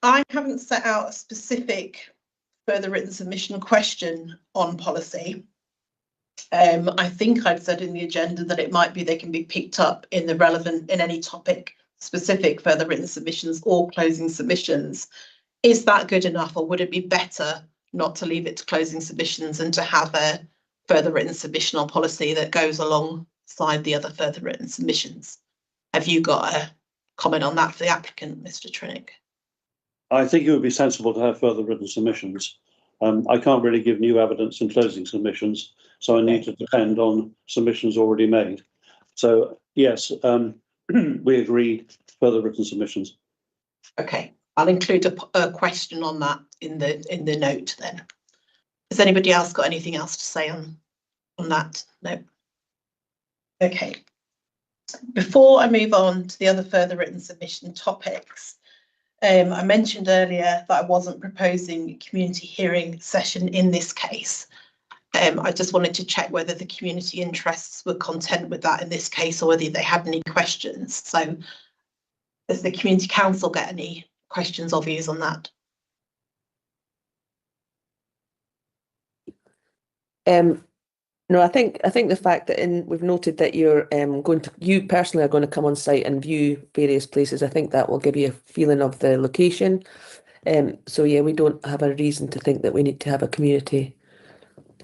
Speaker 1: I haven't set out a specific further written submission question on policy. I think I've said in the agenda that it might be they can be picked up in the relevant, in any topic specific further written submissions or closing submissions. Is that good enough, or would it be better not to leave it to closing submissions and to have a further written submission on policy that goes alongside the other further written submissions? Have you got a comment on that for the applicant, Mr. Trinick?
Speaker 2: I think it would be sensible to have further written submissions. I can't really give new evidence in closing submissions, so I need to depend on submissions already made. So yes, we agree further written submissions.
Speaker 1: Okay, I'll include a question on that in the note then. Has anybody else got anything else to say on that? No. Okay. Before I move on to the other further written submission topics, I mentioned earlier that I wasn't proposing a community hearing session in this case. I just wanted to check whether the community interests were content with that in this case, or whether they had any questions. So does the Community Council get any questions or views on that?
Speaker 5: No, I think the fact that we've noted that you personally are going to come on site and view various places, I think that will give you a feeling of the location. So yeah, we don't have a reason to think that we need to have a community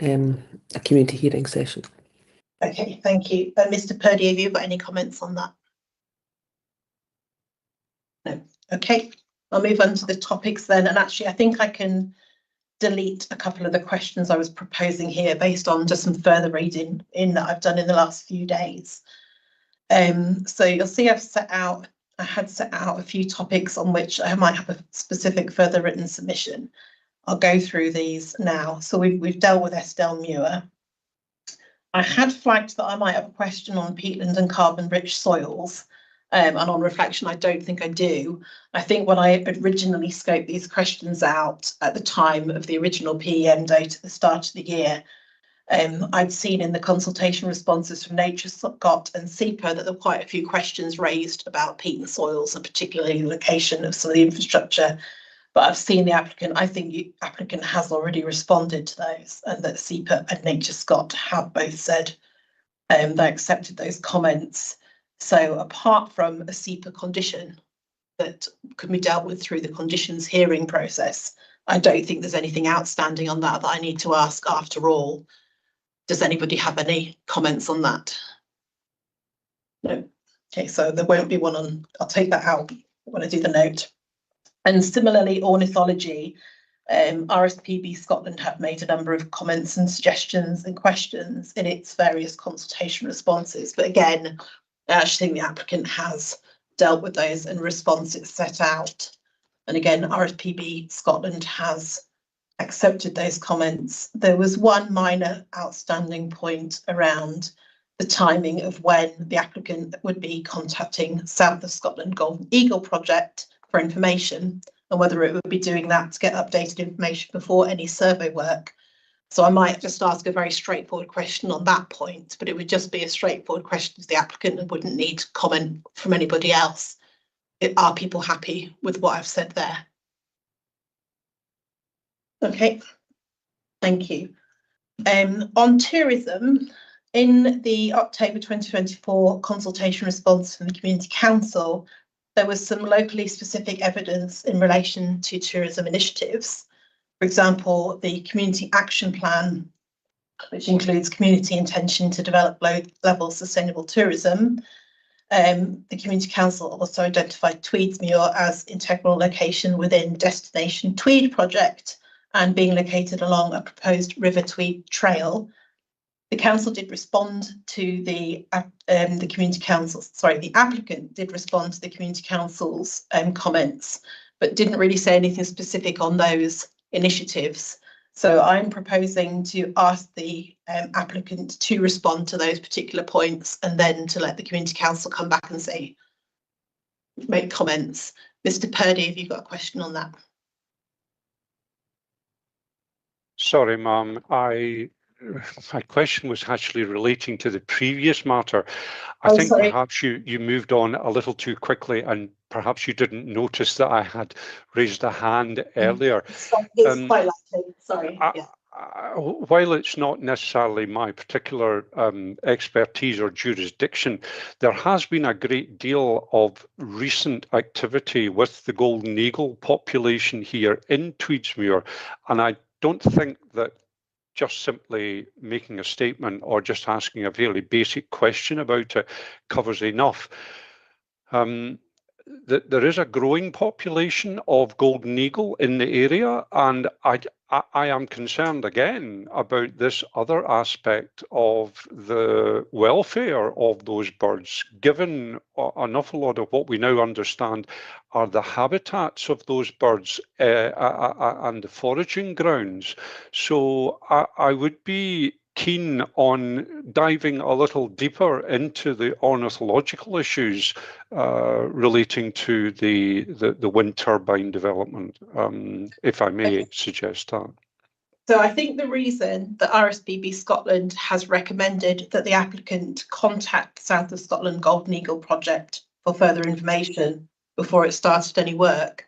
Speaker 5: hearing session.
Speaker 1: Okay, thank you. Mr. Purdy, have you got any comments on that? No. Okay, I'll move on to the topics then. And actually, I think I can delete a couple of the questions I was proposing here based on just some further reading in that I've done in the last few days. So you'll see I had set out a few topics on which I might have a specific further written submission. I'll go through these now. So we've dealt with Esdelmuir. I had flagged that I might have a question on peatland and carbon rich soils. And on reflection, I don't think I do. I think when I originally scoped these questions out at the time of the original PEM date at the start of the year, I'd seen in the consultation responses from NatureScot and SEPA that there were quite a few questions raised about peat and soils, and particularly the location of some of the infrastructure. But I've seen the applicant, I think the applicant has already responded to those, and that SEPA and NatureScot have both said they accepted those comments. So apart from a SEPA condition that could be dealt with through the conditions hearing process, I don't think there's anything outstanding on that I need to ask after all. Does anybody have any comments on that? No. Okay, so there won't be one on, I'll take that out when I do the note. And similarly, ornithology, RSPB Scotland have made a number of comments and suggestions and questions in its various consultation responses. But again, I actually think the applicant has dealt with those in response it's set out. And again, RSPB Scotland has accepted those comments. There was one minor outstanding point around the timing of when the applicant would be contacting South of Scotland Golden Eagle project for information, and whether it would be doing that to get updated information before any survey work. So I might just ask a very straightforward question on that point, but it would just be a straightforward question to the applicant and wouldn't need comment from anybody else. Are people happy with what I've said there? Okay, thank you. On tourism, in the October 2024 consultation response from the Community Council, there was some locally specific evidence in relation to tourism initiatives. For example, the Community Action Plan, which includes community intention to develop low-level sustainable tourism. The Community Council also identified Tweedsmuir as integral location within Destination Tweed project and being located along a proposed River Tweed trail. The council did respond to the Community Council, sorry, the applicant did respond to the Community Council's comments, but didn't really say anything specific on those initiatives. So I'm proposing to ask the applicant to respond to those particular points and then to let the Community Council come back and say, make comments. Mr. Purdy, have you got a question on that?
Speaker 6: Sorry, ma'am. My question was actually relating to the previous matter. I think
Speaker 1: sorry.
Speaker 6: perhaps you moved on a little too quickly, and perhaps you didn't notice that I had raised a hand earlier.
Speaker 1: It's quite likely, sorry. Yeah.
Speaker 6: While it's not necessarily my particular expertise or jurisdiction, there has been a great deal of recent activity with the golden eagle population here in Tweedsmuir, and I don't think that just simply making a statement or just asking a fairly basic question about it covers enough. There is a growing population of golden eagle in the area, and I am concerned again about this other aspect of the welfare of those birds, given an awful lot of what we now understand are the habitats of those birds and the foraging grounds. So I would be keen on diving a little deeper into the ornithological issues relating to the wind turbine development, if I may suggest that.
Speaker 1: So I think the reason that RSPB Scotland has recommended that the applicant contact South of Scotland Golden Eagle project for further information before it started any work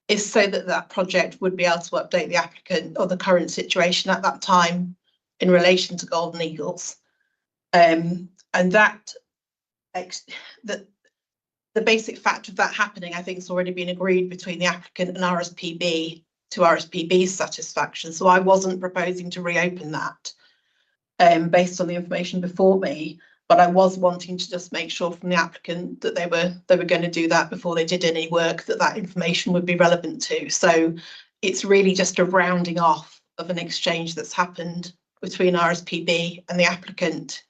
Speaker 1: is so that that project would be able to update the applicant or the current situation at that time in relation to golden eagles. And that the basic fact of that happening, I think, has already been agreed between the applicant and RSPB to RSPB's satisfaction. So I wasn't proposing to reopen that based on the information before me, but I was wanting to just make sure from the applicant that they were going to do that before they did any work, that information would be relevant to. So it's really just a rounding off of an exchange that's happened between RSPB and the applicant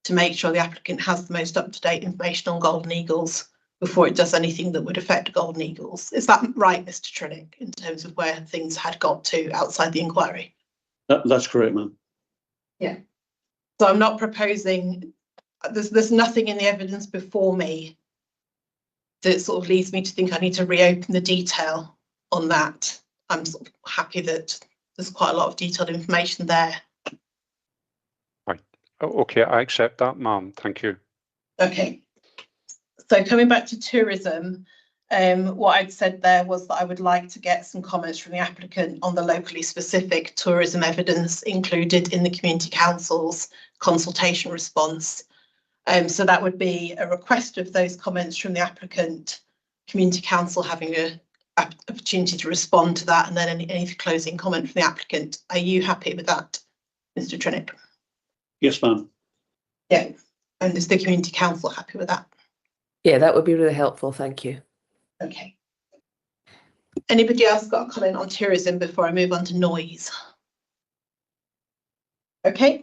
Speaker 1: to make sure the applicant has the most up-to-date information on golden eagles before it does anything that would affect golden eagles. Is that right, Mr. Trinick, in terms of where things had got to outside the inquiry?
Speaker 2: That's correct, ma'am.
Speaker 1: Yeah. So I'm not proposing, there's nothing in the evidence before me So it sort of leads me to think I need to reopen the detail on that. I'm sort of happy that there's quite a lot of detailed information there.
Speaker 6: Right. Okay, I accept that, ma'am. Thank you.
Speaker 1: Okay. So coming back to tourism, what I'd said there was that I would like to get some comments from the applicant on the locally specific tourism evidence included in the Community Council's consultation response. So that would be a request of those comments from the applicant, Community Council having an opportunity to respond to that, and then any closing comment from the applicant. Are you happy with that, Mr. Trinick?
Speaker 2: Yes, ma'am.
Speaker 1: Yeah. And is the Community Council happy with that?
Speaker 5: Yeah, that would be really helpful. Thank you.
Speaker 1: Okay. Anybody else got a comment on tourism before I move on to noise? Okay.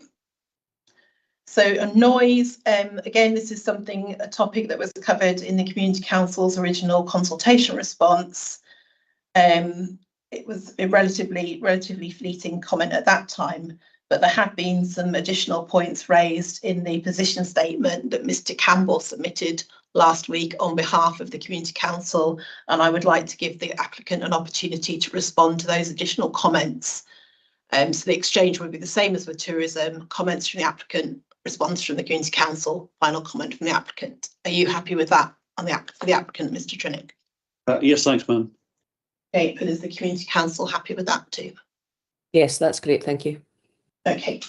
Speaker 1: So noise, again, this is a topic that was covered in the Community Council's original consultation response. It was a relatively fleeting comment at that time, but there have been some additional points raised in the position statement that Mr. Campbell submitted last week on behalf of the Community Council, and I would like to give the applicant an opportunity to respond to those additional comments. So the exchange would be the same as with tourism: comments from the applicant, response from the Community Council, final comment from the applicant. Are you happy with that on for the applicant, Mr. Trinick?
Speaker 2: Yes, thanks, ma'am.
Speaker 1: Okay, and is the Community Council happy with that too?
Speaker 5: Yes, that's great. Thank you.
Speaker 1: Okay.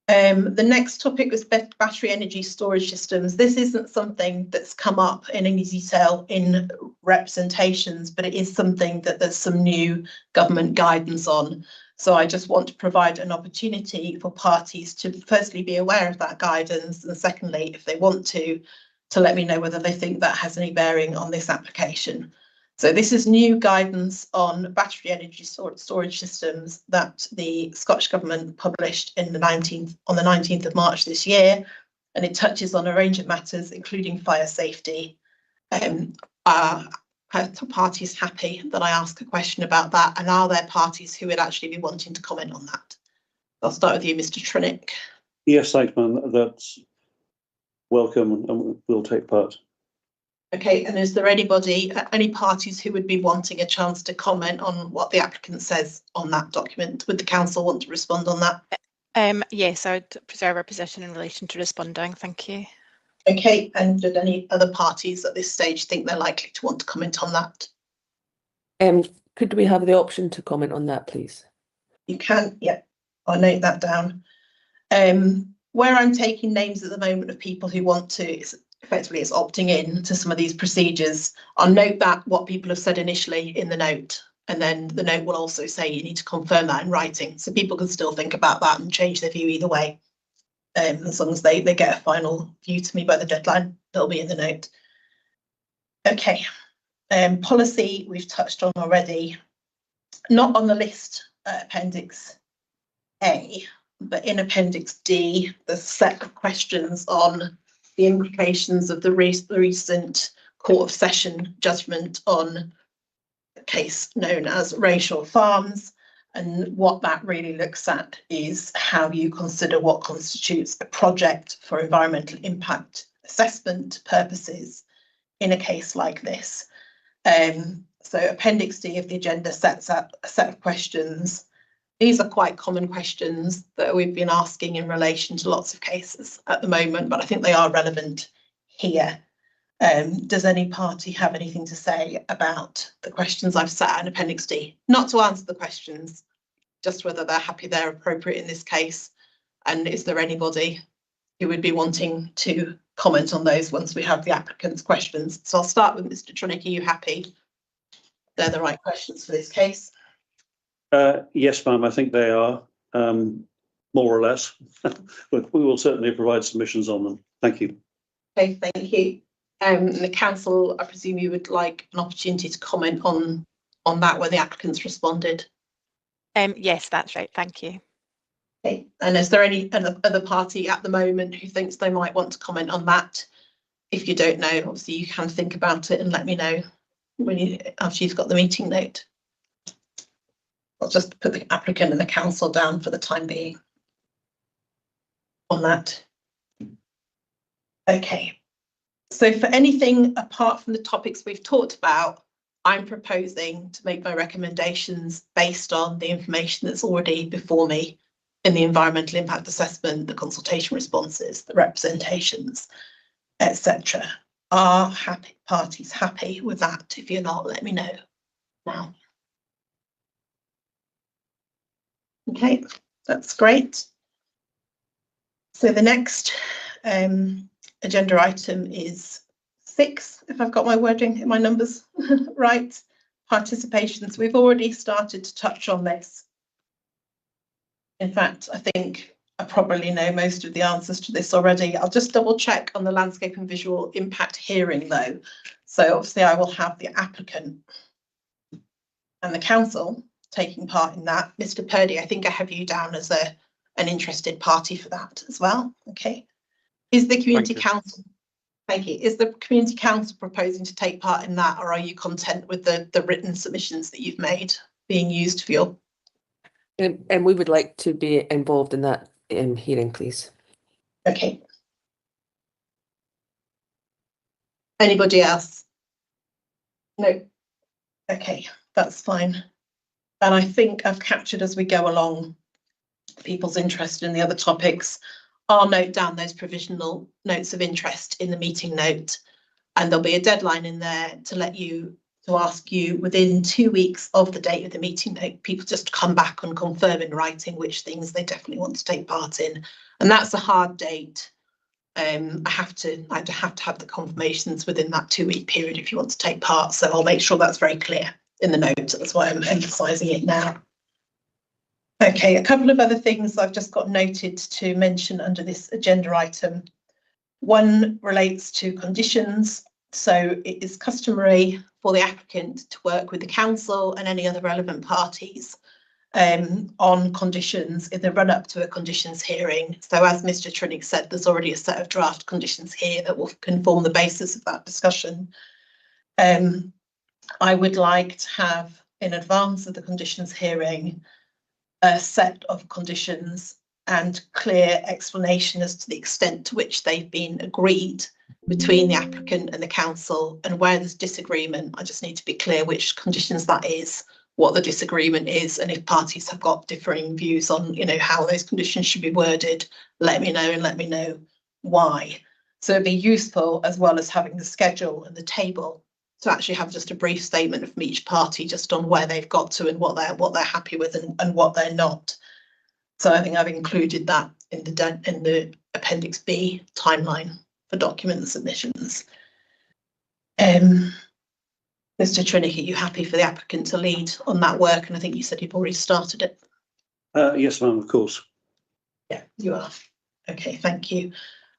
Speaker 1: The next topic was battery energy storage systems. This isn't something that's come up in any detail in representations, but it is something that there's some new government guidance on. So I just want to provide an opportunity for parties to firstly be aware of that guidance, and secondly, if they want to let me know whether they think that has any bearing on this application. So this is new guidance on battery energy storage systems that the Scottish Government published on the 19th of March this year, and it touches on a range of matters, including fire safety. Are parties happy that I ask a question about that, and are there parties who would actually be wanting to comment on that? I'll start with you, Mr. Trinick.
Speaker 2: Yes, thanks, ma'am. That's welcome, and we'll take part.
Speaker 1: Okay, and is there any parties who would be wanting a chance to comment on what the applicant says on that document? Would the council want to respond on that?
Speaker 3: Yes, I would preserve our position in relation to responding. Thank you.
Speaker 1: Okay, and did any other parties at this stage think they're likely to want to comment on that?
Speaker 5: Could we have the option to comment on that, please?
Speaker 1: You can, yeah, I'll note that down. Where I'm taking names at the moment of people who want to, effectively it's opting in to some of these procedures. I'll note that what people have said initially in the note, and then the note will also say you need to confirm that in writing, so people can still think about that and change their view either way. As long as they get a final view to me by the deadline, they'll be in the note. Okay, policy we've touched on already, not on the list, Appendix A, but in Appendix D, there's a set of questions on the implications of the recent Court of Session judgment on a case known as Racial Farms. And what that really looks at is how you consider what constitutes a project for environmental impact assessment purposes in a case like this. So Appendix D of the agenda sets out a set of questions. These are quite common questions that we've been asking in relation to lots of cases at the moment, but I think they are relevant here. Does any party have anything to say about the questions I've set out in Appendix D? Not to answer the questions, just whether they're happy they're appropriate in this case, and is there anybody who would be wanting to comment on those once we have the applicant's questions? So I'll start with Mr. Trinick. Are you happy they're the right questions for this case?
Speaker 2: Yes, ma'am, I think they are, more or less. But we will certainly provide submissions on them. Thank you.
Speaker 1: Okay, thank you. The council, I presume you would like an opportunity to comment on that where the applicants responded.
Speaker 3: Yes, that's right. Thank you.
Speaker 1: Okay, and is there any other party at the moment who thinks they might want to comment on that? If you don't know, obviously you can think about it and let me know after you've got the meeting note. I'll just put the applicant and the council down for the time being on that. Okay. So for anything apart from the topics we've talked about, I'm proposing to make my recommendations based on the information that's already before me in the environmental impact assessment, the consultation responses, the representations, etc. Are parties happy with that? If you're not, let me know now. Okay, that's great. So the next agenda item is 6, if I've got my wording, my numbers right. Participations. We've already started to touch on this. In fact, I think I probably know most of the answers to this already. I'll just double check on the landscape and visual impact hearing though. So obviously I will have the applicant and the council taking part in that. Mr. Purdy, I think I have you down as an interested party for that as well. Okay. Is the community council, thank you, is the community council proposing to take part in that, or are you content with the written submissions that you've made being used for your?
Speaker 5: And we would like to be involved in that hearing, please.
Speaker 1: Okay. Anybody else? No. Okay, that's fine. And I think I've captured as we go along people's interest in the other topics. I'll note down those provisional notes of interest in the meeting note, and there'll be a deadline in there to ask you within 2 weeks of the date of the meeting note, people just come back and confirm in writing which things they definitely want to take part in. And that's a hard date. I have to have the confirmations within that 2-week period if you want to take part. So I'll make sure that's very clear in the note. That's why I'm emphasising it now. Okay, a couple of other things I've just got noted to mention under this agenda item. One relates to conditions. So it is customary for the applicant to work with the council and any other relevant parties on conditions in the run-up to a conditions hearing. So as Mr. Trinick said, there's already a set of draft conditions here that can form the basis of that discussion. I would like to have, in advance of the conditions hearing, a set of conditions and clear explanation as to the extent to which they've been agreed between the applicant and the council, and where there's disagreement, I just need to be clear which conditions that is, what the disagreement is, and if parties have got differing views on, you know, how those conditions should be worded, let me know and let me know why. So it'd be useful, as well as having the schedule and the table, to actually have just a brief statement from each party just on where they've got to and what they're happy with and what they're not. So I think I've included that in the Appendix B timeline for document submissions. Mr. Trinick, are you happy for the applicant to lead on that work? And I think you said you've already started it.
Speaker 2: Yes, ma'am, of course.
Speaker 1: Yeah, you are. Okay, thank you.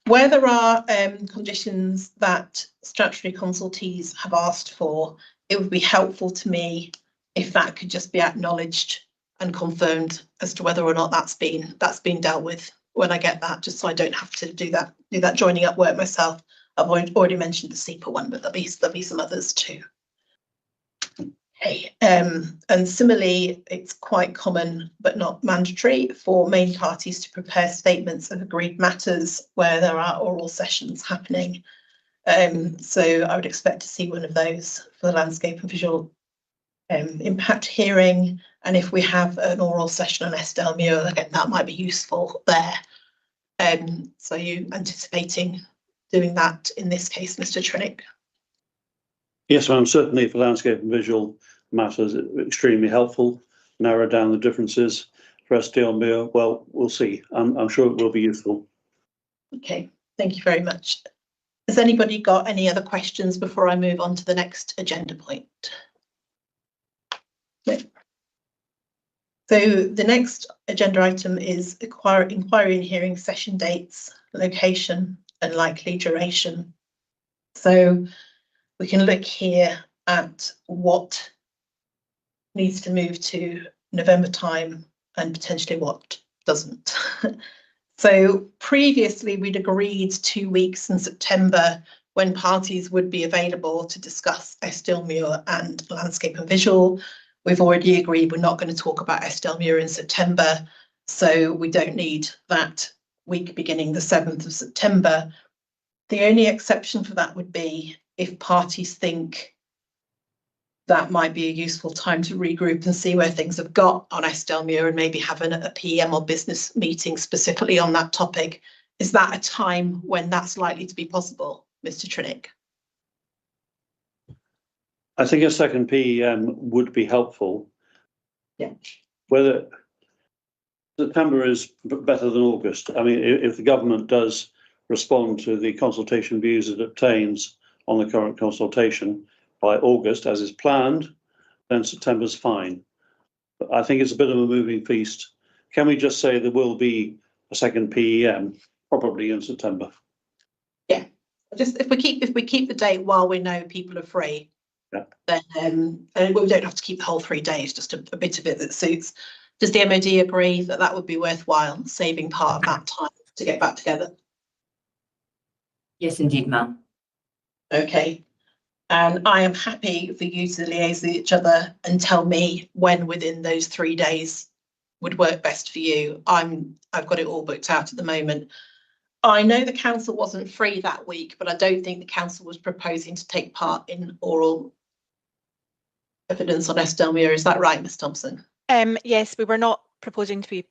Speaker 1: Where there are conditions that statutory consultees have asked for, it would be helpful to me if that could just be acknowledged and confirmed as to whether or not that's been dealt with when I get that, just so I don't have to do that joining up work myself. I've already mentioned the SEPA one, but there'll be some others too. Okay, and similarly, it's quite common but not mandatory for main parties to prepare statements of agreed matters where there are oral sessions happening. So I would expect to see one of those for the landscape and visual impact hearing. And if we have an oral session on Estelmuir, again, that might be useful there. So you anticipating doing that in this case, Mr. Trinick?
Speaker 2: Yes, ma'am, certainly for landscape and visual matters, extremely helpful, narrow down the differences. For Estelmuir, well, we'll see. I'm sure it will be useful. Okay,
Speaker 1: thank you very much. Has anybody got any other questions before I move on to the next agenda point? No. So the next agenda item is inquiry and hearing session dates, location and likely duration. So we can look here at what needs to move to November time and potentially what doesn't. So previously we'd agreed 2 weeks in September when parties would be available to discuss Estelmuir and landscape and visual. We've already agreed we're not going to talk about Estelmuir in September, so we don't need that week beginning the 7th of September. The only exception for that would be if parties think that might be a useful time to regroup and see where things have got on Estelmuir and maybe have a PM or business meeting specifically on that topic. Is that a time when that's likely to be possible, Mr. Trinick?
Speaker 2: I think a second PEM would be helpful.
Speaker 1: Yeah.
Speaker 2: Whether September is better than August. I mean, if the government does respond to the consultation views it obtains on the current consultation by August, as is planned, then September's fine. But I think it's a bit of a moving feast. Can we just say there will be a second PEM, probably in September?
Speaker 1: Yeah, just if we keep the date while we know people are free,
Speaker 2: yeah,
Speaker 1: then and we don't have to keep the whole 3 days, just a bit of it that suits. Does the MOD agree that that would be worthwhile, saving part of that time to get back together?
Speaker 4: Yes, indeed, ma'am.
Speaker 1: Okay. And I am happy for you to liaise with each other and tell me when within those 3 days would work best for you. I've got it all booked out at the moment. I know the council wasn't free that week, but I don't think the council was proposing to take part in oral evidence on Estelmuir. Is that right, Ms Thompson?
Speaker 3: Yes, we were not proposing to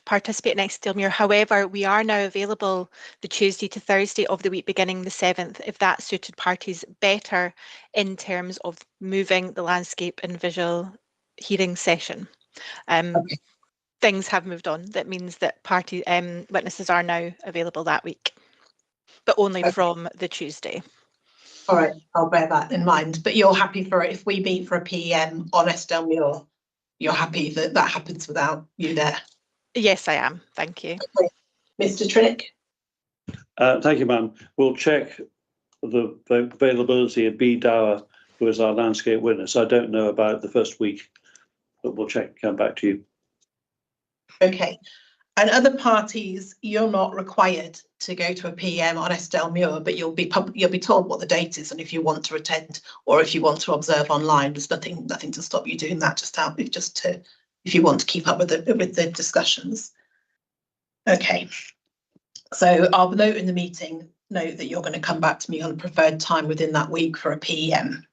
Speaker 3: participate in Estelmuir. However, we are now available the Tuesday to Thursday of the week beginning the 7th, if that suited parties better in terms of moving the landscape and visual hearing session. Okay. Things have moved on. That means that party witnesses are now available that week, but only from the Tuesday.
Speaker 1: All right, I'll bear that in mind. But you're happy for it if we meet for a PM on Estelmuir? You're happy that that happens without you there?
Speaker 3: Yes, I am. Thank you.
Speaker 1: Okay. Mr. Trinick?
Speaker 2: Thank you, ma'am. We'll check the availability of B. Dower, who is our landscape witness. I don't know about the first week, but we'll check and come back to you.
Speaker 1: Okay. And other parties, you're not required to go to a PM on Estelmuir, but you'll be told what the date is, and if you want to attend or if you want to observe online, there's nothing to stop you doing that. If you want to keep up with the discussions. Okay. So I'll note in the meeting that you're going to come back to me on a preferred time within that week for a PM.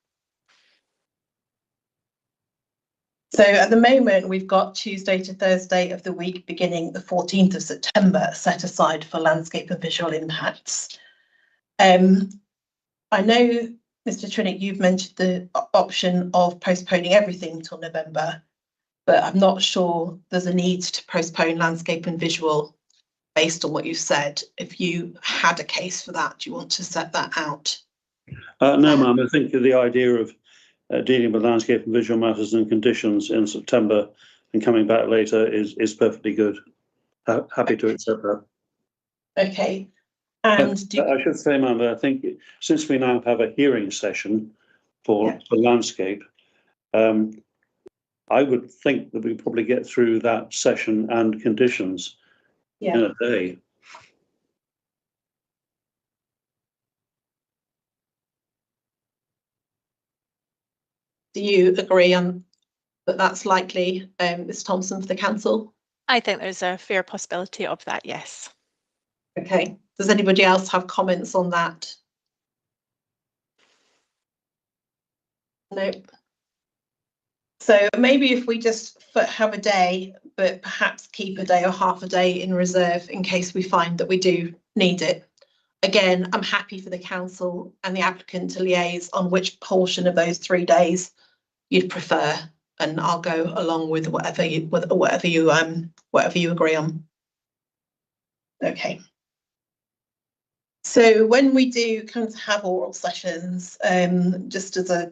Speaker 1: So at the moment, we've got Tuesday to Thursday of the week beginning the 14th of September set aside for landscape and visual impacts. I know, Mr. Trinick, you've mentioned the option of postponing everything till November, but I'm not sure there's a need to postpone landscape and visual based on what you said. If you had a case for that, do you want to set that out?
Speaker 2: No, ma'am. I think the idea of dealing with landscape and visual matters and conditions in September and coming back later is perfectly good. Happy to accept that.
Speaker 1: Okay. And
Speaker 2: I should say, ma'am, I think since we now have a hearing session for landscape, I would think that we probably get through that session and conditions in a day.
Speaker 1: Do you agree on that that's likely, Ms Thompson, for the council?
Speaker 3: I think there's a fair possibility of that, yes.
Speaker 1: Okay. Does anybody else have comments on that? No. So maybe if we just have a day, but perhaps keep a day or half a day in reserve in case we find that we do need it. Again, I'm happy for the council and the applicant to liaise on which portion of those 3 days you'd prefer, and I'll go along with whatever you agree on. Okay. So when we do come to have oral sessions, just to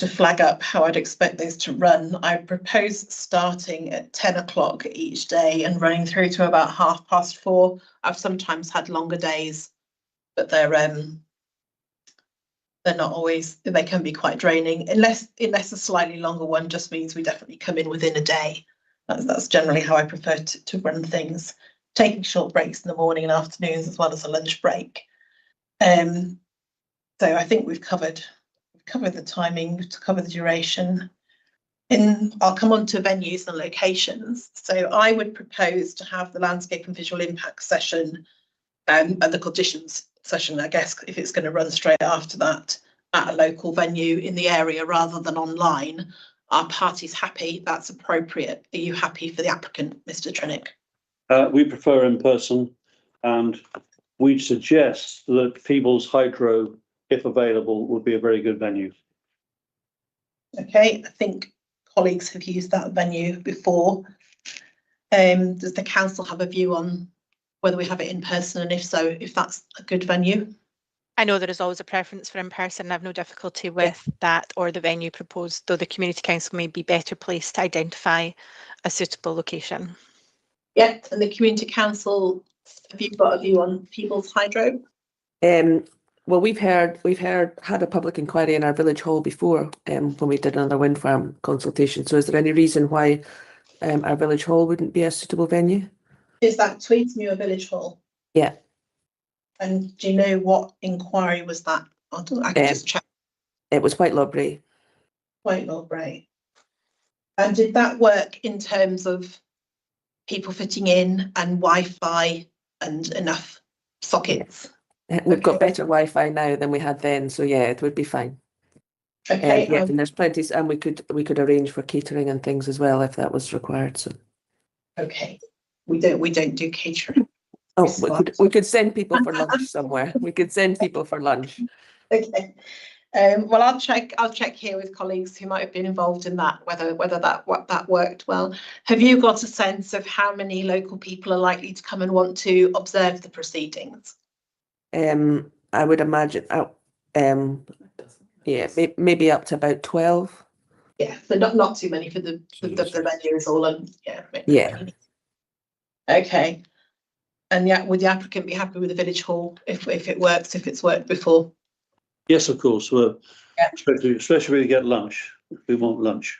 Speaker 1: flag up how I'd expect those to run, I propose starting at 10 o'clock each day and running through to about 4:30. I've sometimes had longer days, but they're not always, they can be quite draining, unless a slightly longer one just means we definitely come in within a day. That's generally how I prefer to run things, taking short breaks in the morning and afternoons as well as a lunch break. So I think we've covered the timing, to cover the duration. I'll come on to venues and locations. So I would propose to have the landscape and visual impact session and the conditions session, I guess, if it's going to run straight after that at a local venue in the area rather than online. Are parties happy? That's appropriate. Are you happy for the applicant, Mr. Trinick?
Speaker 2: We prefer in person, and we suggest that Peebles Hydro, if available, would be a very good venue.
Speaker 1: Okay, I think colleagues have used that venue before. Does the council have a view on whether we have it in person, and if so, if that's a good venue?
Speaker 3: I know there is always a preference for in-person. I have no difficulty with that or the venue proposed, though the Community Council may be better placed to identify a suitable location.
Speaker 1: Yeah, and the Community Council, have you got a view on Peebles Hydro?
Speaker 5: Well, we've had a public inquiry in our village hall before, when we did another wind farm consultation. So is there any reason why our village hall wouldn't be a suitable venue?
Speaker 1: Is that Tweedsmuir Village Hall?
Speaker 5: Yeah.
Speaker 1: And do you know what inquiry was that? I can just check.
Speaker 5: It was White Lawbray.
Speaker 1: White Lawbray. And did that work in terms of people fitting in and Wi-Fi and enough sockets?
Speaker 5: We've got better Wi-Fi now than we had then, so yeah, it would be fine.
Speaker 1: Okay.
Speaker 5: Yeah, and there's plenty, and we could arrange for catering and things as well if that was required. So.
Speaker 1: Okay. We don't do catering.
Speaker 5: Oh, we could send people for lunch somewhere. We could send people for lunch.
Speaker 1: Okay. Well, I'll check here with colleagues who might have been involved in that, whether that worked well. Have you got a sense of how many local people are likely to come and want to observe the proceedings?
Speaker 5: I would imagine, yeah, maybe up to about 12.
Speaker 1: Yeah, so not too many for the venue is all, and
Speaker 5: Yeah.
Speaker 1: Okay. And yeah, would the applicant be happy with the village hall if it works, if it's worked before?
Speaker 2: Yes, of course. Well, especially when you get lunch. We want lunch.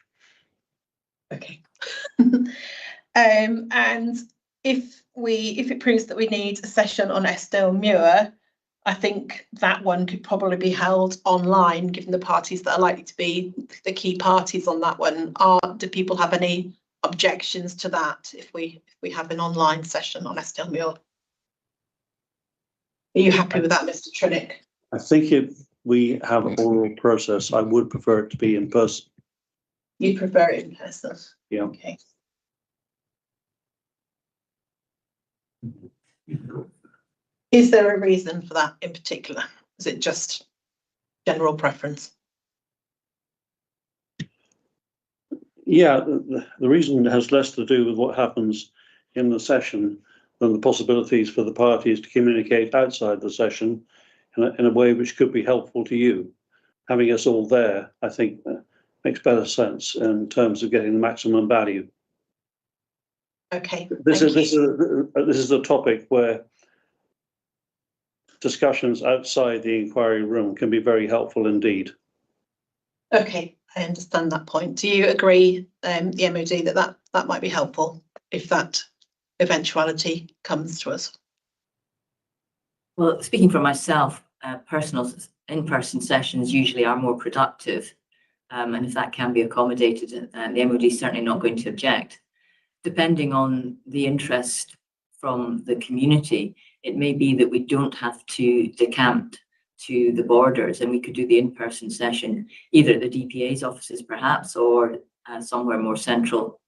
Speaker 1: Okay. And if it proves that we need a session on Eskdalemuir, I think that one could probably be held online, given the parties that are likely to be the key parties on that one. Do people have any objections to that if we have an online session on Eskdalemuir? Are you happy with that, Mr. Trinick?
Speaker 2: I think if we have an oral process, I would prefer it to be in person.
Speaker 1: You prefer it in person?
Speaker 2: Yeah.
Speaker 1: Okay. Is there a reason for that in particular? Is it just general preference?
Speaker 2: Yeah, the reason has less to do with what happens in the session than the possibilities for the parties to communicate outside the session in a way which could be helpful to you. Having us all there, I think, makes better sense in terms of getting the maximum value.
Speaker 1: Okay.
Speaker 2: This is a topic where discussions outside the inquiry room can be very helpful indeed.
Speaker 1: Okay, I understand that point. Do you agree, the MOD, that might be helpful if that eventuality comes to us?
Speaker 4: Well, speaking for myself, personal in-person sessions usually are more productive, and if that can be accommodated, the MOD is certainly not going to object. Depending on the interest from the community, it may be that we don't have to decamp to the borders, and we could do the in-person session either at the DPA's offices perhaps, or somewhere more central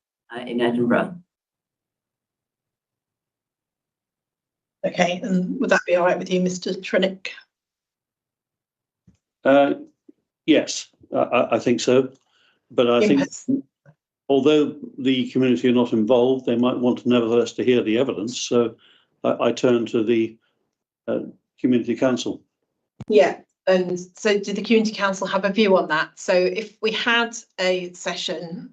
Speaker 4: in Edinburgh.
Speaker 1: Okay, and would that be all right with you, Mr. Trinick?
Speaker 2: Yes, I think so. But I think although the community are not involved, they might want nevertheless to hear the evidence. So I turn to the community council.
Speaker 1: Yeah, and so did the community council have a view on that? So if we had a session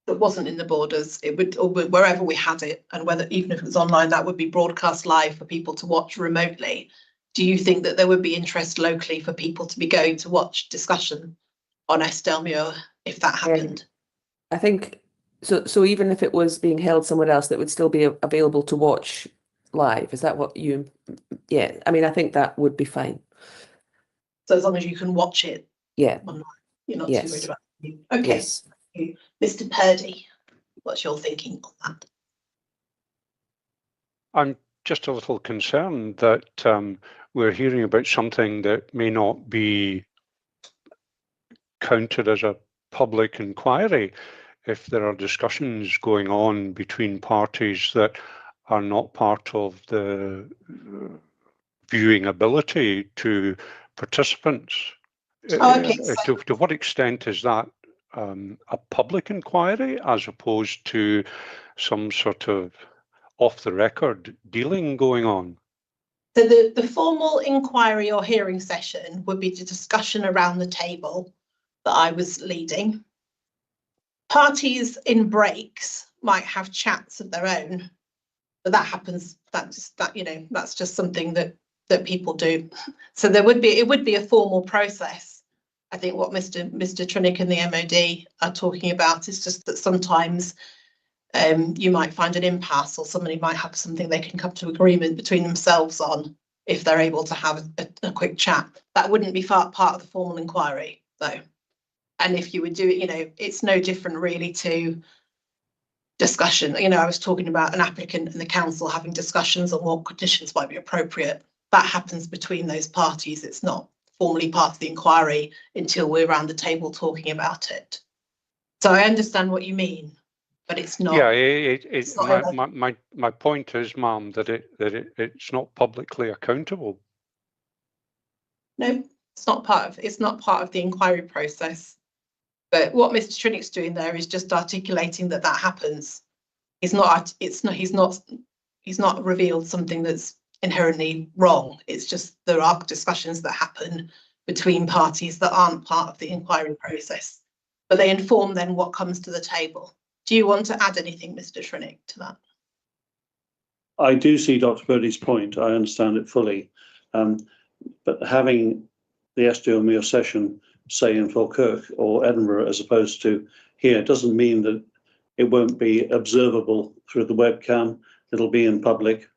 Speaker 1: that wasn't in the borders, it would, or wherever we had it, and whether even if it was online, that would be broadcast live for people to watch remotely. Do you think that there would be interest locally for people to be going to watch discussion on Eskdalemuir if that happened?
Speaker 5: I think so. So even if it was being held somewhere else, that would still be available to watch live. Is that what you? Yeah, I mean, I think that would be fine.
Speaker 1: So as long as you can watch it,
Speaker 5: yeah,
Speaker 1: online, you're not
Speaker 5: yes.
Speaker 1: too worried about it. Okay,
Speaker 5: yes.
Speaker 1: Mr. Purdy, what's your thinking on that?
Speaker 6: I'm just a little concerned that we're hearing about something that may not be counted as a public inquiry if there are discussions going on between parties that are not part of the viewing ability to participants.
Speaker 1: Okay,
Speaker 6: To what extent is that a public inquiry as opposed to some sort of off-the-record dealing going on?
Speaker 1: so the formal inquiry or hearing session would be the discussion around the table that I was leading. Parties in breaks might have chats of their own, but that happens. That's just something that people do. So it would be a formal process. I think what Mr. Trinick and the MOD are talking about is just that sometimes you might find an impasse, or somebody might have something they can come to agreement between themselves on if they're able to have a quick chat. That wouldn't be part of the formal inquiry, though. And if you would do it, it's no different really to discussion. I was talking about an applicant and the council having discussions on what conditions might be appropriate. That happens between those parties. It's not formally part of the inquiry until we're around the table talking about it. So I understand what you mean, but it's not.
Speaker 6: Yeah, my point is, ma'am, that it's not publicly accountable.
Speaker 1: No, it's not part of the inquiry process. But what Mr. Trinick's doing there is just articulating that happens. He's not revealed something that's inherently wrong. It's just there are discussions that happen between parties that aren't part of the inquiry process, but they inform then what comes to the table. Do you want to add anything, Mr. Trinick, to that?
Speaker 2: I do see Dr. Purdy's point. I understand it fully. But having the SDOMER session, say in Falkirk or Edinburgh, as opposed to here, doesn't mean that it won't be observable through the webcam. It'll be in public.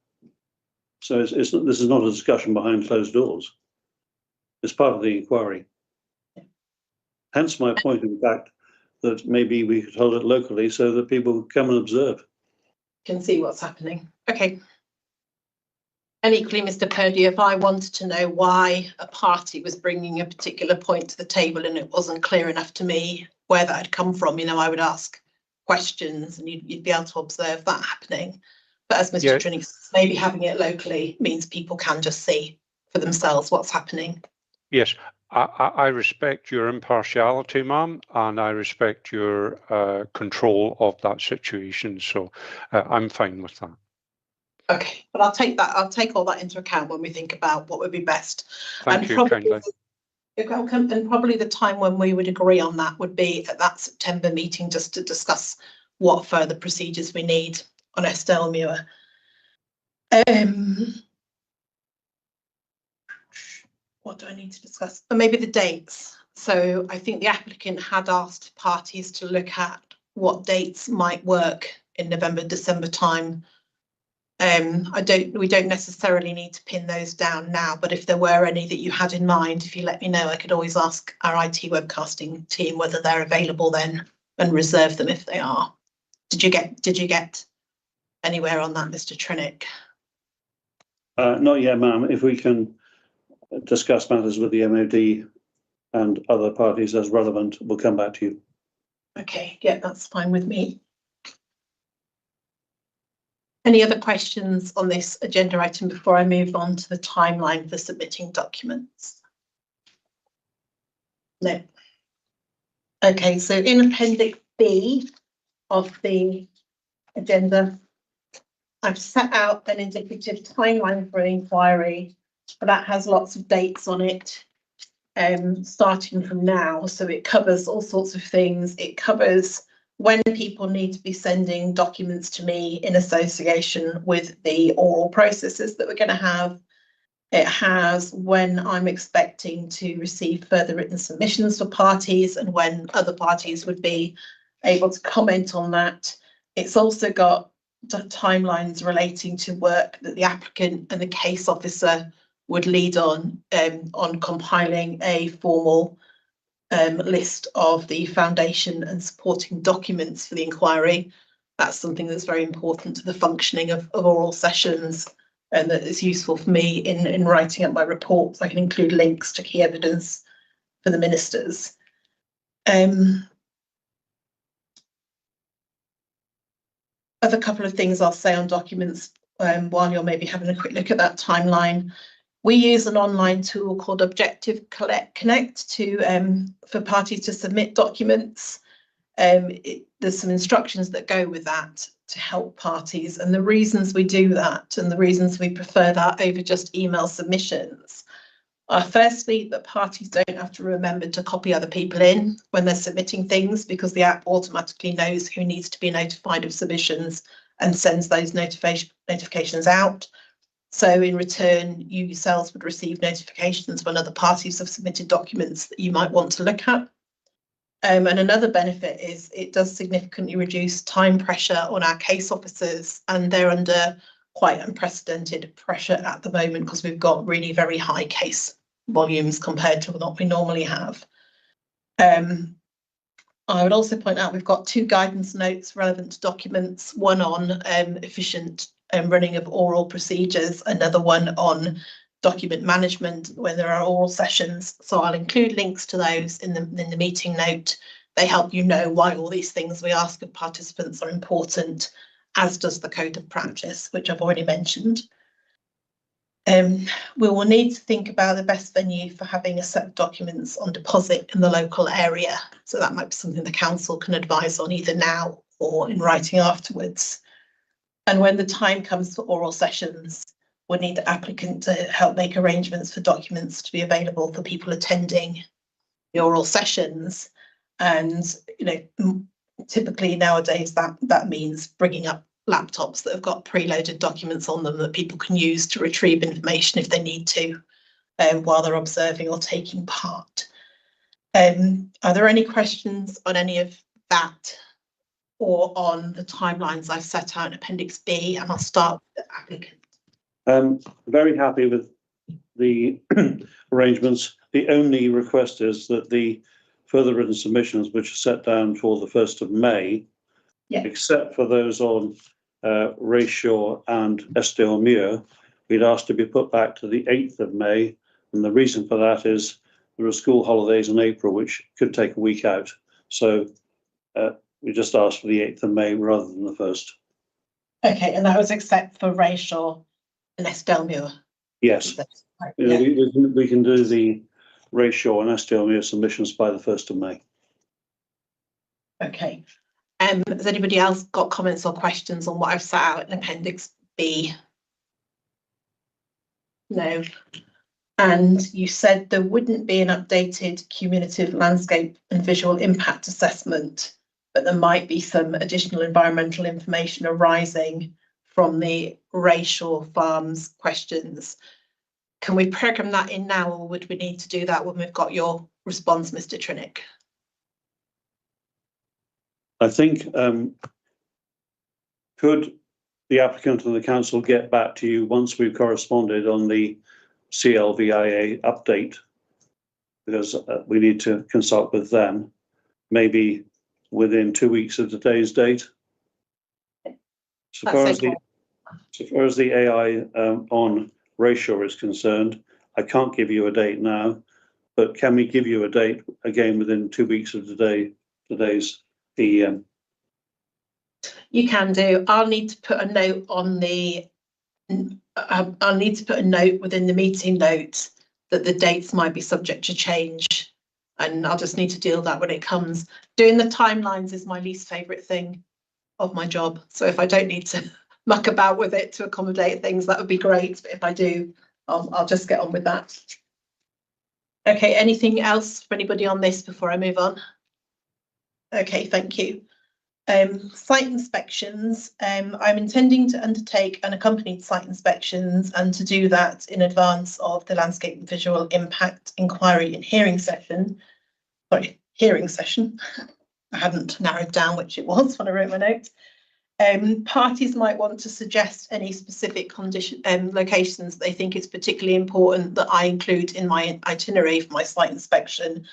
Speaker 2: So this is not a discussion behind closed doors. It's part of the inquiry. Hence my point, in fact, that maybe we could hold it locally so that people come and observe.
Speaker 1: Can see what's happening. Okay. And equally, Mr. Purdy, if I wanted to know why a party was bringing a particular point to the table and it wasn't clear enough to me where that had come from, I would ask questions and you'd be able to observe that happening. But as Mr. Trinick says, maybe having it locally means people can just see for themselves what's happening.
Speaker 6: Yes, I respect your impartiality, ma'am, and I respect your control of that situation. So I'm fine with that.
Speaker 1: Okay, but I'll take all that into account when we think about what would be best.
Speaker 6: Thank you kindly.
Speaker 1: You're welcome. And probably the time when we would agree on that would be at that September meeting, just to discuss what further procedures we need on Estelmuir. What do I need to discuss? Or maybe the dates. So I think the applicant had asked parties to look at what dates might work in November, December time. We don't necessarily need to pin those down now, but if there were any that you had in mind, if you let me know, I could always ask our IT webcasting team whether they're available then and reserve them if they are. Did you get anywhere on that, Mr. Trinick?
Speaker 2: Not yet, ma'am. If we can discuss matters with the MOD and other parties as relevant, we'll come back to you.
Speaker 1: Okay, yeah, that's fine with me. Any other questions on this agenda item before I move on to the timeline for submitting documents? No. Okay, so in Appendix B of the agenda, I've set out an indicative timeline for an inquiry, but that has lots of dates on it, starting from now. So it covers all sorts of things. It covers when people need to be sending documents to me in association with the oral processes that we're going to have. It has when I'm expecting to receive further written submissions for parties and when other parties would be able to comment on that. It's also got timelines relating to work that the applicant and the case officer would lead on compiling a formal list of the foundation and supporting documents for the inquiry. That's something that's very important to the functioning of oral sessions and that it's useful for me in writing up my reports. I can include links to key evidence for the ministers. Other couple of things I'll say on documents while you're maybe having a quick look at that timeline. We use an online tool called Objective Connect for parties to submit documents. There's some instructions that go with that to help parties, and the reasons we do that and the reasons we prefer that over just email submissions are firstly that parties don't have to remember to copy other people in when they're submitting things, because the app automatically knows who needs to be notified of submissions and sends those notifications out. So in return, you yourselves would receive notifications when other parties have submitted documents that you might want to look at. And another benefit is it does significantly reduce time pressure on our case officers, and they're under quite unprecedented pressure at the moment because we've got really very high case volumes compared to what we normally have. I would also point out we've got 2 guidance notes relevant to documents, one on efficient running of oral procedures, another one on document management when there are oral sessions. So I'll include links to those in the meeting note. They help you know why all these things we ask of participants are important, as does the code of practice, which I've already mentioned. We will need to think about the best venue for having a set of documents on deposit in the local area. So that might be something the council can advise on either now or in writing afterwards. And when the time comes for oral sessions, we'll need the applicant to help make arrangements for documents to be available for people attending the oral sessions. And, you know, typically nowadays that means bringing up laptops that have got preloaded documents on them that people can use to retrieve information if they need to while they're observing or taking part. Are there any questions on any of that or on the timelines I've set out in Appendix B? And I'll start with the applicant.
Speaker 2: Very happy with the arrangements. The only request is that the further written submissions, which are set down for the 1st of May, except for those on Rayshore and Estilmuir, we'd asked to be put back to the 8th of May. And the reason for that is there are school holidays in April, which could take a week out. So we just asked for the 8th of May rather than the 1st.
Speaker 1: Okay, and that was except for Rayshore and Estilmuir?
Speaker 2: Yes.
Speaker 1: Yeah.
Speaker 2: We can do the Rayshore and Estilmuir submissions by the 1st of May.
Speaker 1: Okay. Has anybody else got comments or questions on what I've set out in Appendix B? No. And you said there wouldn't be an updated cumulative landscape and visual impact assessment, but there might be some additional environmental information arising from the Rayshore Farms questions. Can we program that in now, or would we need to do that when we've got your response, Mr. Trinick?
Speaker 2: I think, could the applicant and the council get back to you once we've corresponded on the CLVIA update, because we need to consult with them, maybe within 2 weeks of today's date. So far as the AI on Rayshore is concerned, I can't give you a date now, but can we give you a date again within 2 weeks of today's PEM?
Speaker 1: You can do. I'll need to put a note on the. I'll need to put a note within the meeting notes that the dates might be subject to change, and I'll just need to deal with that when it comes. Doing the timelines is my least favourite thing of my job, so if I don't need to muck about with it to accommodate things, that would be great. But if I do, I'll just get on with that. Okay, anything else for anybody on this before I move on? Okay, thank you. Site inspections. I'm intending to undertake unaccompanied site inspections, and to do that in advance of the landscape and visual impact inquiry and hearing session. Sorry, hearing session. I hadn't narrowed down which it was when I wrote my notes. Parties might want to suggest any specific locations they think it's particularly important that I include in my itinerary for my site inspection.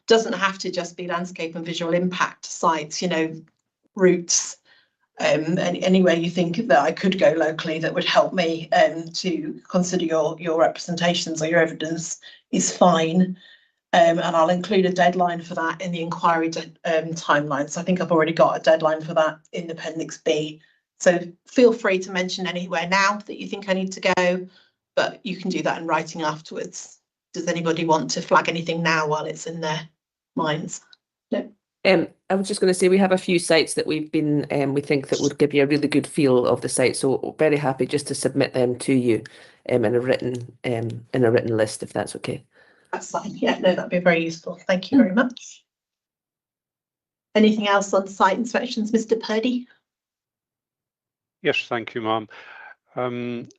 Speaker 1: Doesn't have to just be landscape and visual impact sites, you know, routes, Anywhere you think that I could go locally that would help me to consider your representations or your evidence is fine. And I'll include a deadline for that in the inquiry timeline. So I think I've already got a deadline for that in Appendix B. So feel free to mention anywhere now that you think I need to go, but you can do that in writing afterwards. Does anybody want to flag anything now while it's in their minds? No.
Speaker 5: I was just going to say we have a few sites that we've been, we think that would give you a really good feel of the site. So very happy just to submit them to you in a written list, if that's okay.
Speaker 1: That's fine. Yeah, no, that'd be very useful. Thank you very much. Anything else on site inspections, Mr. Purdy?
Speaker 6: Yes, thank you, ma'am.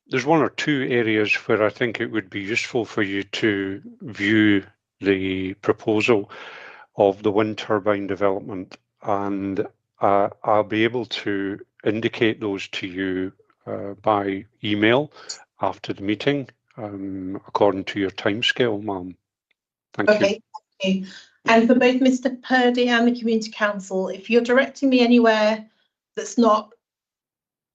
Speaker 6: There's one or two areas where I think it would be useful for you to view the proposal of the wind turbine development, and I'll be able to indicate those to you by email after the meeting, according to your timescale, ma'am. Thank you.
Speaker 1: Okay, thank you. And for both Mr. Purdy and the Community Council, if you're directing me anywhere that's not,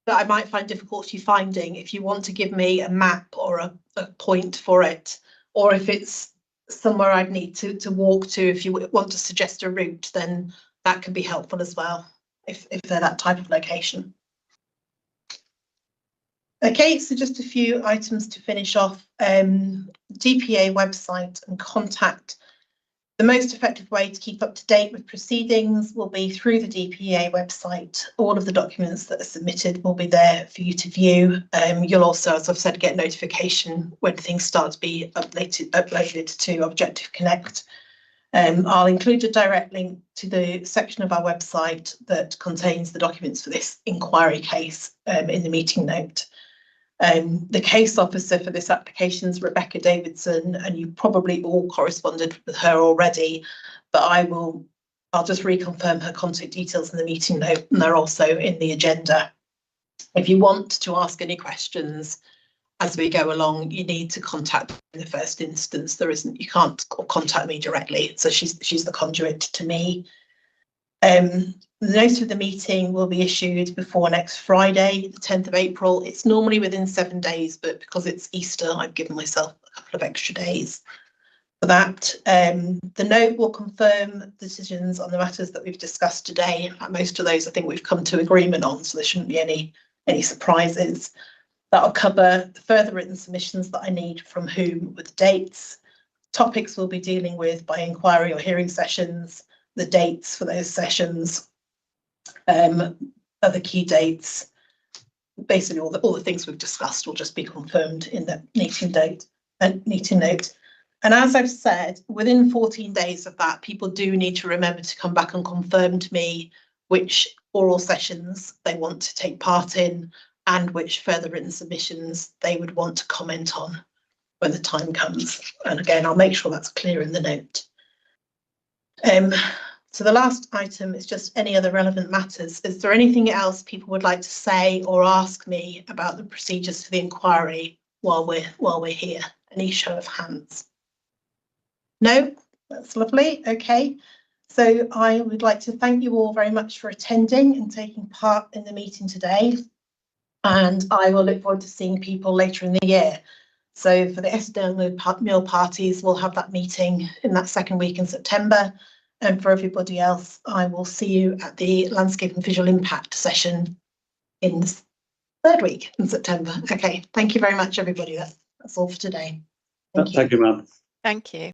Speaker 1: that I might find difficulty finding, if you want to give me a map or a point for it, or if it's somewhere I'd need to walk to, if you want to suggest a route, then that can be helpful as well, if they're that type of location. Okay, so just a few items to finish off. DPA website and contact. The most effective way to keep up to date with proceedings will be through the DPA website. All of the documents that are submitted will be there for you to view. You'll also, as I've said, get notification when things start to be uploaded to Objective Connect. I'll include a direct link to the section of our website that contains the documents for this inquiry case in the meeting note. The case officer for this application is Rebecca Davidson, and you probably all corresponded with her already, but I'll just reconfirm her contact details in the meeting note, and they're also in the agenda. If you want to ask any questions as we go along, you need to contact them in the first instance. You can't contact me directly, so she's the conduit to me. The notice of the meeting will be issued before next Friday, the 10th of April. It's normally within 7 days, but because it's Easter, I've given myself a couple of extra days for that. The note will confirm decisions on the matters that we've discussed today. Most of those I think we've come to agreement on, so there shouldn't be any surprises. That'll cover the further written submissions that I need from whom with dates. Topics we'll be dealing with by inquiry or hearing sessions, the dates for those sessions, other key dates. Basically all the things we've discussed will just be confirmed in the meeting note. And as I've said, within 14 days of that, people do need to remember to come back and confirm to me which oral sessions they want to take part in and which further written submissions they would want to comment on when the time comes. And again, I'll make sure that's clear in the note. So the last item is just any other relevant matters. Is there anything else people would like to say or ask me about the procedures for the inquiry while we're here? Any show of hands? No, that's lovely. Okay, so I would like to thank you all very much for attending and taking part in the meeting today. And I will look forward to seeing people later in the year. So for the SDL meal parties, we'll have that meeting in that second week in September. And for everybody else, I will see you at the Landscape and Visual Impact session in the third week in September. Okay, thank you very much, everybody. That's all for today.
Speaker 2: Thank you, ma'am.
Speaker 3: Thank you.